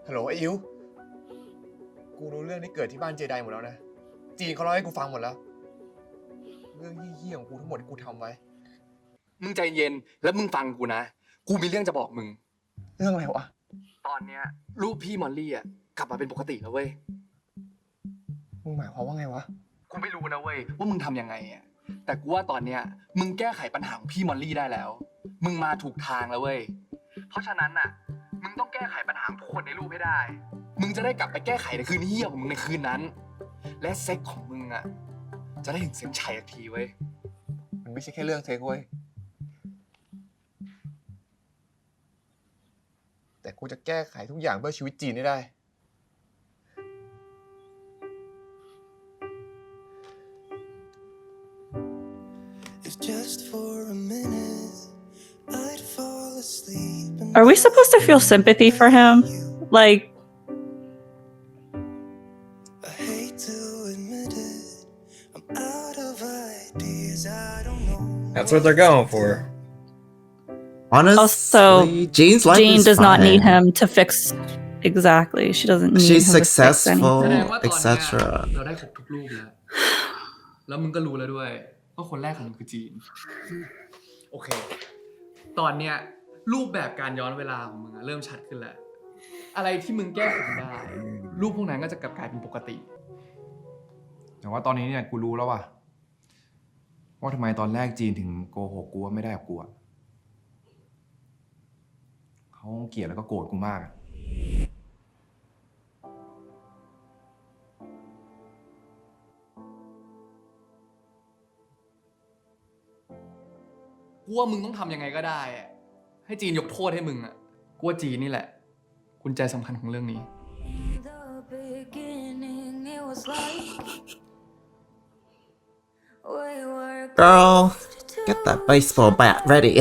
ฮัลโหลไอ้อิ๋วกูรู้เรื่องที่เกิดที่บ้านเจไดหมดแล้วนะ จีนเขาเล่าให้กูฟังหมดแล้ว เรื่องเหี้ยๆของกูทั้งหมดที่กูทำไว้ มึงใจเย็นแล้วมึงฟังกูนะกูมีเรื่องจะบอกมึงเรื่องอะไรวะตอนเนี้ยรูปพี่มอลลี่อ่ะกลับมาเป็นปกติแล้วเว้ยมึงหมายความว่าไงวะกูไม่รู้นะเว้ยว่ามึงทำยังไงอ่ะแต่กูว่าตอนเนี้ยมึงแก้ไขปัญหาของพี่มอลลี่ได้แล้วมึงมาถูกทางแล้วเว้ยเพราะฉะนั้นน่ะมึงต้องแก้ไขปัญหาทุกคนในรูปให้ได้มึงจะได้กลับไปแก้ไขในคืนเหี้ยของมึงในคืนนั้นและเซ็กของมึงอ่ะจะได้ถึงเส้นชัยสักทีเว้ยมันไม่ใช่แค่เรื่องเซ็กเว้ยแต่กูจะแก้ไขทุกอย่างเพื่อชีวิตจีนให้ได้ Are we supposed to feel sympathy for him? Like, That's what they're going for. Honestly, also, Jean's life Jean is does not need fine. him to fix. Exactly, she doesn't need She's him to fix successful, แสดงว่าตอนเนี้ย etc. เราได้ครบทุกรูปแล้ว แล้วมึงก็รู้แล้วด้วยว่าคนแรกของมึงคือจีน โอเค ตอนเนี้ยรูปแบบการย้อนเวลาของมึงเริ่มชัดขึ้นแล้ว อะไรที่มึงแก้ไขได้ รูปพวกนั้นก็จะกลับกลายเป็นปกติ แต่ว่าตอนนี้เนี่ยกูรู้แล้วว่าทำไมตอนแรกจีนถึงโกหกกูว่าไม่ได้กับกูอะเขาเกลียดแล้วก็โกรธกูมากอะ กูว่ามึงต้องทำยังไงก็ได้อะให้จีนยกโทษให้มึงอ่ะกูว่าจีนนี่แหละกุญแจสำคัญของเรื่องนี้ Girl, get that baseball bat ready.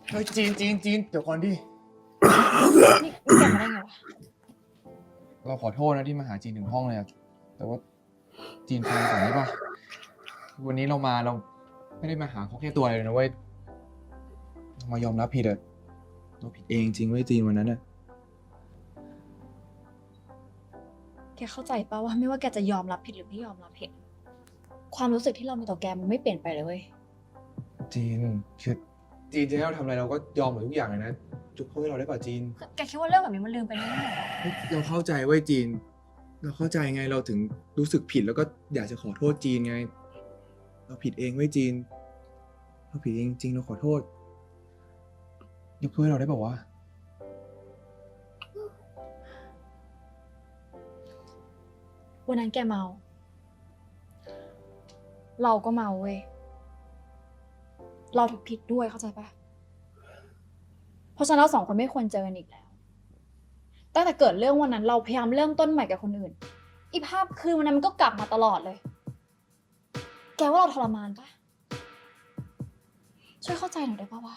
เฮ้ยจีนเดี๋ยวก่อนดิ นี่แกมาได้ไงวะ เราขอโทษนะที่มาหาจีนถึงห้องเลยอะแต่ว่าจีนฟังก่อนได้ปะวันนี้เราไม่ได้มาหาเขาแค่ตัวเลยนะเว้ยเรามายอมรับผิดอะเราผิดเองจริงเว้ยจีนวันนั้นอะ แกเข้าใจป่ะว่าไม่ว่าแกจะยอมรับผิดหรือไม่ยอมรับผิด ความรู้สึกที่เรามีต่อแกมันไม่เปลี่ยนไปเลยเว้ย จีนคือจีนจะให้เราทำอะไรเราก็ยอมหมดทุกอย่างเลยนะจุกโทษให้เราได้ป่ะจีน แกคิดว่าเรื่องแบบนี้มันลืมไปได้ไหม เราเข้าใจเว้ยจีน เราเข้าใจไงเราถึงรู้สึกผิดแล้วก็อยากจะขอโทษจีนไง เราผิดเองเว้ยจีน เราผิดเองจริงเราขอโทษยกโทษให้เราได้ป่าววะ วันนั้นแกเมา เราก็เมาเว้ย เราถูกผิดด้วยเข้าใจปะเพราะฉะนั้นเราสองคนไม่ควรเจอกันอีกแล้ว ตั้งแต่เกิดเรื่องวันนั้นเราพยายามเริ่มต้นใหม่กับคนอื่น อีภาพคืนวันนั้นมันก็กลับมาตลอดเลย แกว่าเราทรมานปะช่วยเข้าใจหน่อยได้ปะวะ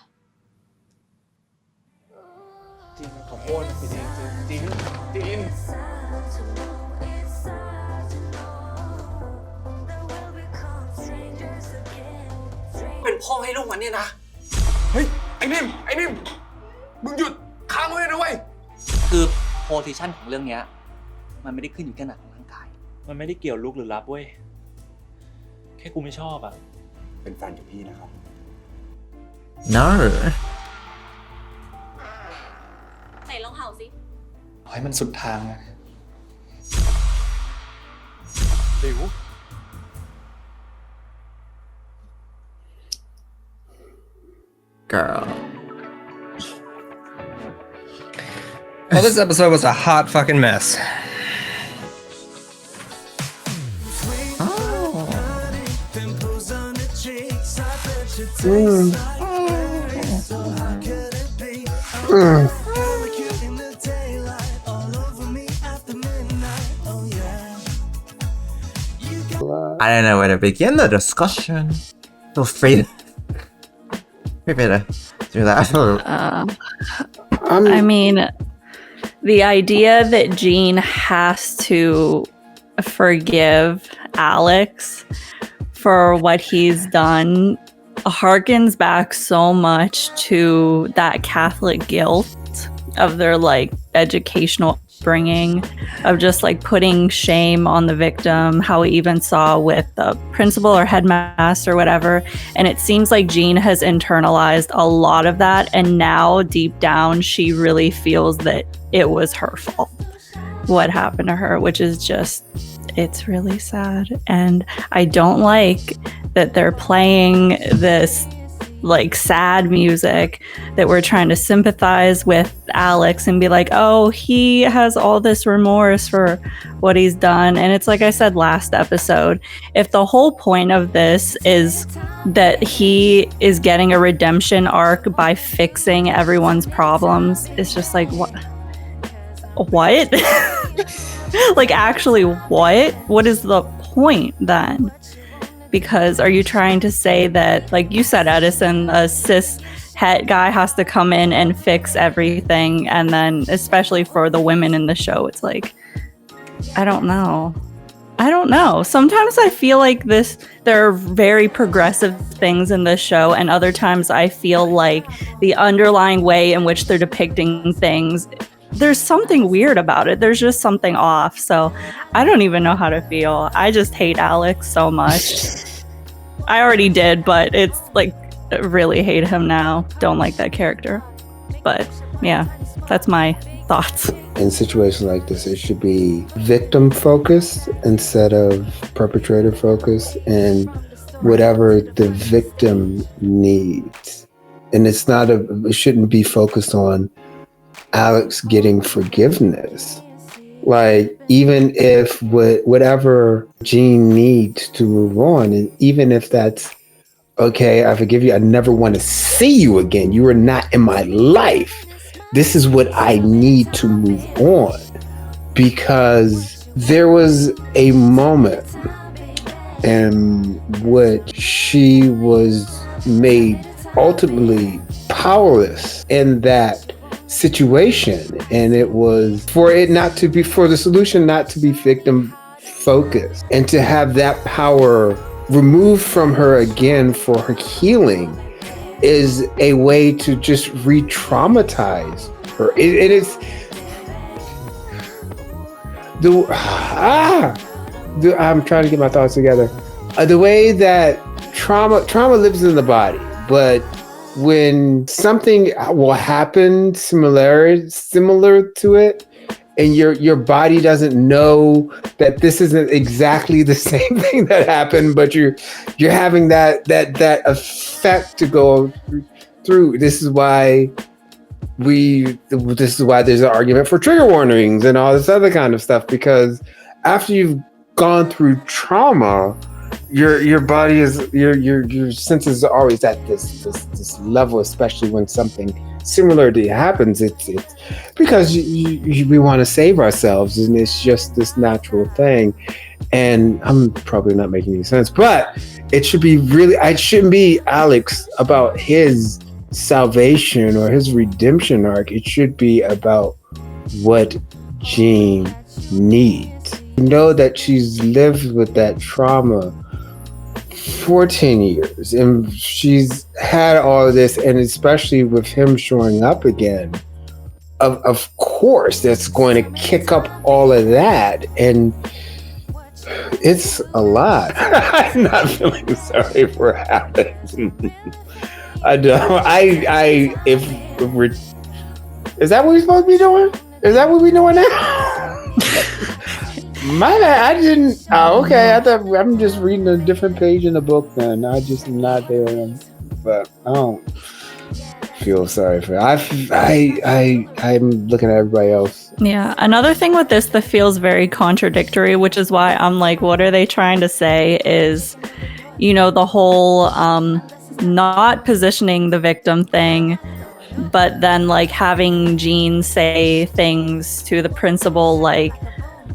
จีนเราขอโทษนะผิดเองจีน เป็นพ่อให้ลูกมันเนี่ยนะ เฮ้ย ไอ้นิ่ม มึงหยุดค้างไว้เลยนะเว้ย คือโพซิชันของเรื่องเนี้ยมันไม่ได้ขึ้นอยู่แค่หนักของร่างกาย มันไม่ได้เกี่ยวลุกหรือรับเว้ย แค่กูไม่ชอบอ่ะ เป็นแฟนกับพี่นะครับ No. ใส่รองเท้าสิ ให้มันสุดทางนะหลิว Girl. Well, this episode was a hot fucking mess. I don't know where to begin the discussion. Feel free to do that. I mean, the idea that Jean has to forgive Alex for what he's done harkens back so much to that Catholic guilt of their like educational bringing of just like putting shame on the victim, how we even saw with the principal or headmaster or whatever. And it seems like Jean has internalized a lot of that, and now deep down she really feels that it was her fault what happened to her, which is just, it's really sad. And I don't like that they're playing this like sad music, that we're trying to sympathize with Alex and be like, oh, he has all this remorse for what he's done. And it's like I said last episode, if the whole point of this is that he is getting a redemption arc by fixing everyone's problems, it's just like, what like, actually, what is the point then? Because are you trying to say that, like you said, Edison, a cis het guy has to come in and fix everything? And then, especially for the women in the show, it's like, I don't know. Sometimes I feel like there are very progressive things in this show, and other times I feel like the underlying way in which they're depicting things, there's something weird about it. There's just something off. So I don't even know how to feel. I just hate Alex so much. I already did, but it's like, I really hate him now. Don't like that character. But yeah, that's my thoughts. In situations like this, it should be victim focused instead of perpetrator focused, and whatever the victim needs. And it shouldn't be focused on Alex getting forgiveness. Like, even if whatever Jean needs to move on, and even if that's, okay, I forgive you, I never want to see you again, you are not in my life, this is what I need to move on. Because there was a moment in which she was made ultimately powerless in that situation, and it was for the solution not to be victim focused, and to have that power removed from her again for her healing is a way to just re-traumatize her. It is I'm trying to get my thoughts together. The way that trauma lives in the body, but when something will happen similar to it, and your body doesn't know that this isn't exactly the same thing that happened, but you're having that effect to go through. This is why there's an argument for trigger warnings and all this other kind of stuff, because after you've gone through trauma, your body is your senses are always at this level, especially when something similar to it happens. It's because we want to save ourselves, and it's just this natural thing. And I'm probably not making any sense, but it shouldn't be Alex about his salvation or his redemption arc. It should be about what Jean needs. Know that she's lived with that trauma for 10 years, and she's had all of this, and especially with him showing up again, of course that's going to kick up all of that, and it's a lot. I'm not feeling sorry for Alex. I don't. If we're, is that what we're supposed to be doing? Is that what we're doing now? My bad. I didn't. Oh, okay. I thought I'm just reading a different page in the book. Then I just not there. But I don't feel sorry for. I'm looking at everybody else. Yeah. Another thing with this that feels very contradictory, which is why I'm like, what are they trying to say? Is, the whole not positioning the victim thing, but then like having Jean say things to the principal like,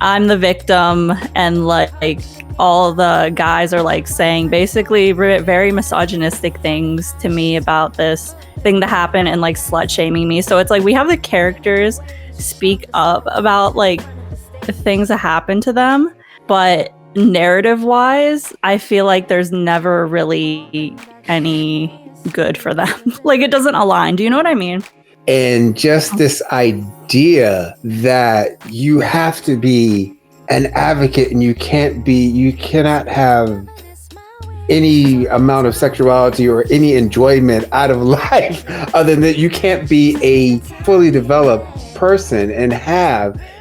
I'm the victim, and like all the guys are like saying basically very misogynistic things to me about this thing that happened, and like slut shaming me. So it's like we have the characters speak up about like the things that happen to them, but narrative wise, I feel like there's never really any good for them. Like, it doesn't align. Do you know what I mean? And just this idea that you have to be an advocate and you cannot have any amount of sexuality or any enjoyment out of life other than that you can't be a fully developed person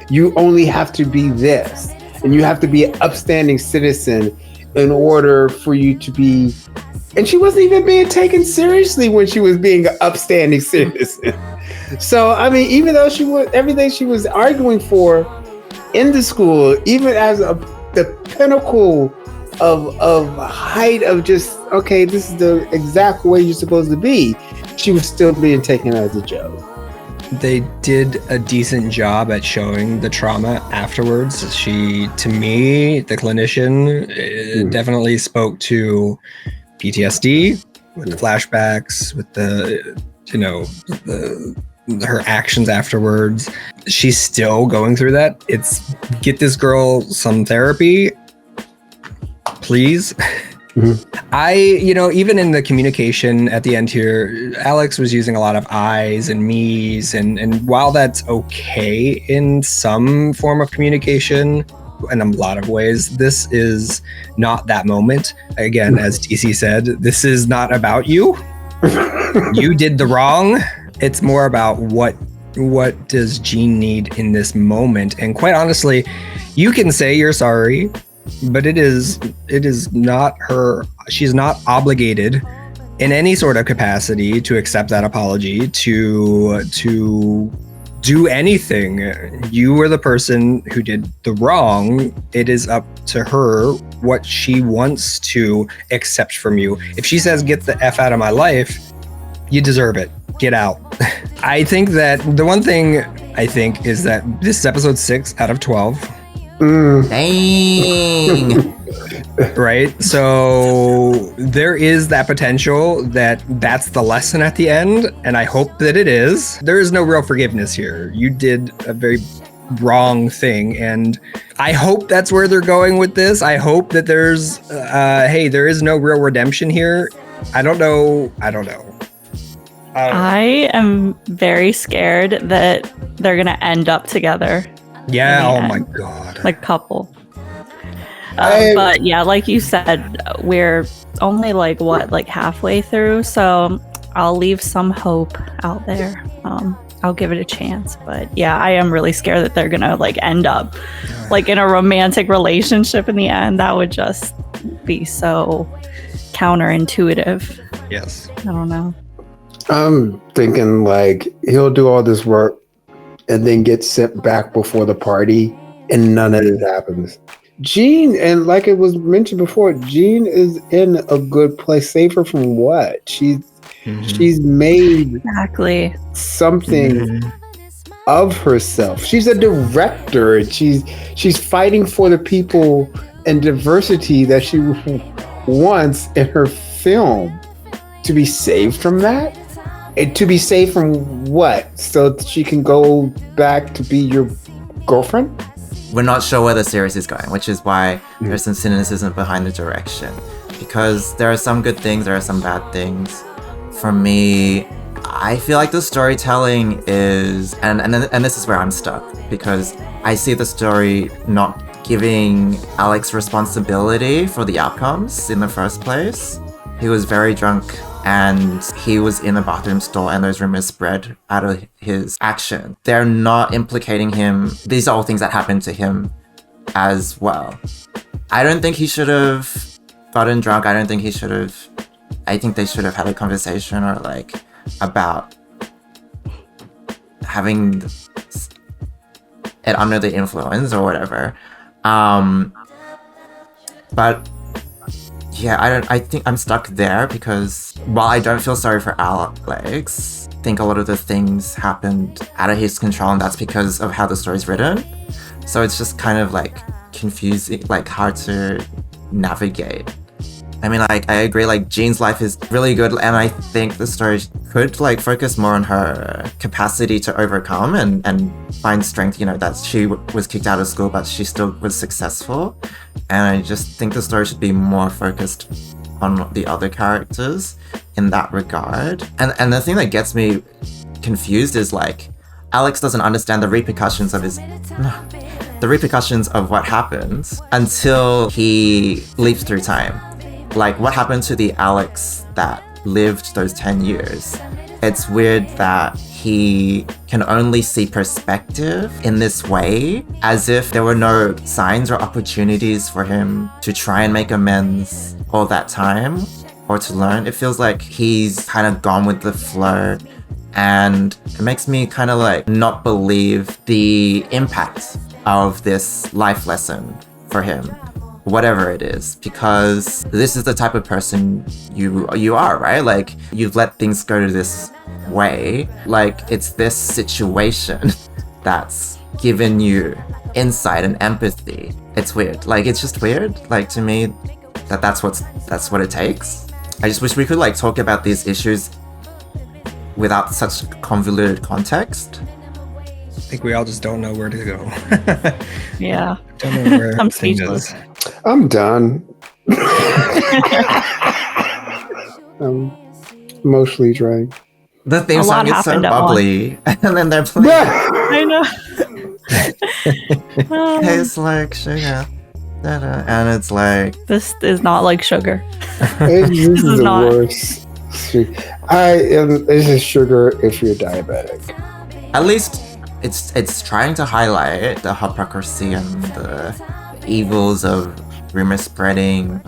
you only have to be this, and you have to be an upstanding citizen in order for you to be. And she wasn't even being taken seriously when she was being an upstanding citizen. So I mean, even though she was everything she was arguing for in the school, even as the pinnacle of height of just, okay, this is the exact way you're supposed to be, she was still being taken as a joke. They did a decent job at showing the trauma afterwards. She, to me, the clinician, definitely spoke to PTSD with the flashbacks, with her actions afterwards. She's still going through that. It's get this girl some therapy, please. Even in the communication at the end here, Alex was using a lot of I's and me's, and while that's okay in some form of communication, in a lot of ways, this is not that moment. Again, as DC said, this is not about you. You did the wrong. It's more about what does Jean need in this moment. And quite honestly, you can say you're sorry, but it is not her. She's not obligated in any sort of capacity to accept that apology, to do anything. You were the person who did the wrong. It is up to her what she wants to accept from you. If she says, get the F out of my life, you deserve it. Get out. I think that the one thing I think is that this is episode 6 out of 12. Dang. Right? So there is that potential that's the lesson at the end, and I hope that it is. There is no real forgiveness here. You did a very wrong thing, and I hope that's where they're going with this. I hope that there's there is no real redemption here. I don't know. I am very scared that they're gonna end up together. Yeah, oh my god. Like couple. But yeah, like you said, we're only like halfway through, so I'll leave some hope out there. I'll give it a chance, but yeah, I am really scared that they're gonna end up in a romantic relationship in the end. That would just be so counterintuitive. Yes. I don't know. I'm thinking he'll do all this work and then get sent back before the party, and none of this happens. Jean, and like it was mentioned before, Jean is in a good place. Save her from what? She's made something of herself. She's a director, and she's fighting for the people and diversity that she wants in her film. To be saved from that? And to be saved from what? So that she can go back to be your girlfriend? We're not sure where the series is going, which is why there's some cynicism behind the direction. Because there are some good things, there are some bad things. For me, I feel like the storytelling is, and this is where I'm stuck, because I see the story not giving Alex responsibility for the outcomes in the first place. He was very drunk and he was in a bathroom stall and those rumors spread out of his action. They're not implicating him. These are all things that happened to him as well. I don't think he should have gotten drunk. I think they should have had a conversation or about having it under the influence or whatever. But yeah, I think I'm stuck there because while I don't feel sorry for Alex, I think a lot of the things happened out of his control, and that's because of how the story's written. So it's just kind of confusing, hard to navigate. I mean, I agree, Jean's life is really good, and I think the story could focus more on her capacity to overcome and find strength, that she was kicked out of school, but she still was successful. And I just think the story should be more focused on the other characters in that regard. And the thing that gets me confused is like Alex doesn't understand the repercussions of what happens until he leaps through time. Like what happened to the Alex that lived those 10 years? It's weird that he can only see perspective in this way, as if there were no signs or opportunities for him to try and make amends all that time or to learn. It feels like he's kind of gone with the flow, and it makes me kind of like not believe the impact of this life lesson for him, whatever it is, because this is the type of person you are, right? Like you've let things go to this way. Like it's this situation that's given you insight and empathy. It's weird. Like it's just weird. Like to me, that's what it takes. I just wish we could like talk about these issues without such convoluted context. I think we all just don't know where to go. Yeah. Don't know where I'm things speechless. is. I'm done. I'm emotionally drained. The theme A song lot is so happened at bubbly, and then they're playing. I know. Tastes like sugar, and it's like This is not like sugar. This This is is the not. worst. This is sugar if you're diabetic. at least it's trying to highlight the hypocrisy and the evils of rumor spreading,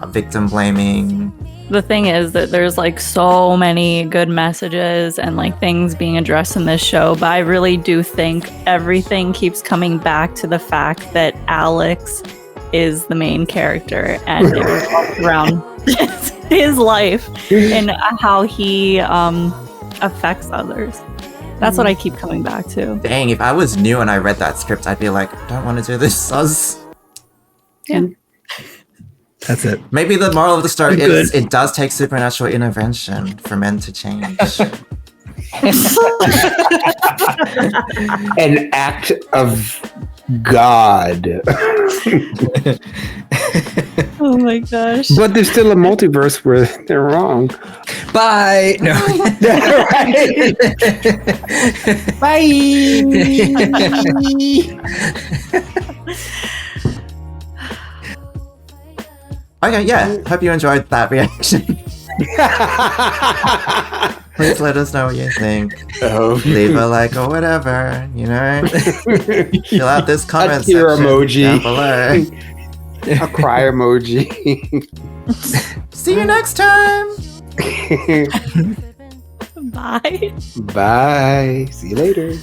victim blaming. The thing is that there's like so many good messages and like things being addressed in this show, but I really do think everything keeps coming back to the fact that Alex is the main character and it revolves around his life and how he affects others. That's what I keep coming back to. Dang, if I was new and I read that script, I'd be like, I don't want to do this. Yeah. That's it. Maybe the moral of the story I'm is good. it does take supernatural intervention for men to change. An act of God. Oh my gosh. But there's still a multiverse where they're wrong. Bye. No. Okay, yeah. Hope you enjoyed that reaction. Please let us know what you think. Leave a like or whatever, you know. Fill out this comment A tear section emoji. down below. A cry emoji. See you next time. Bye. Bye. See you later.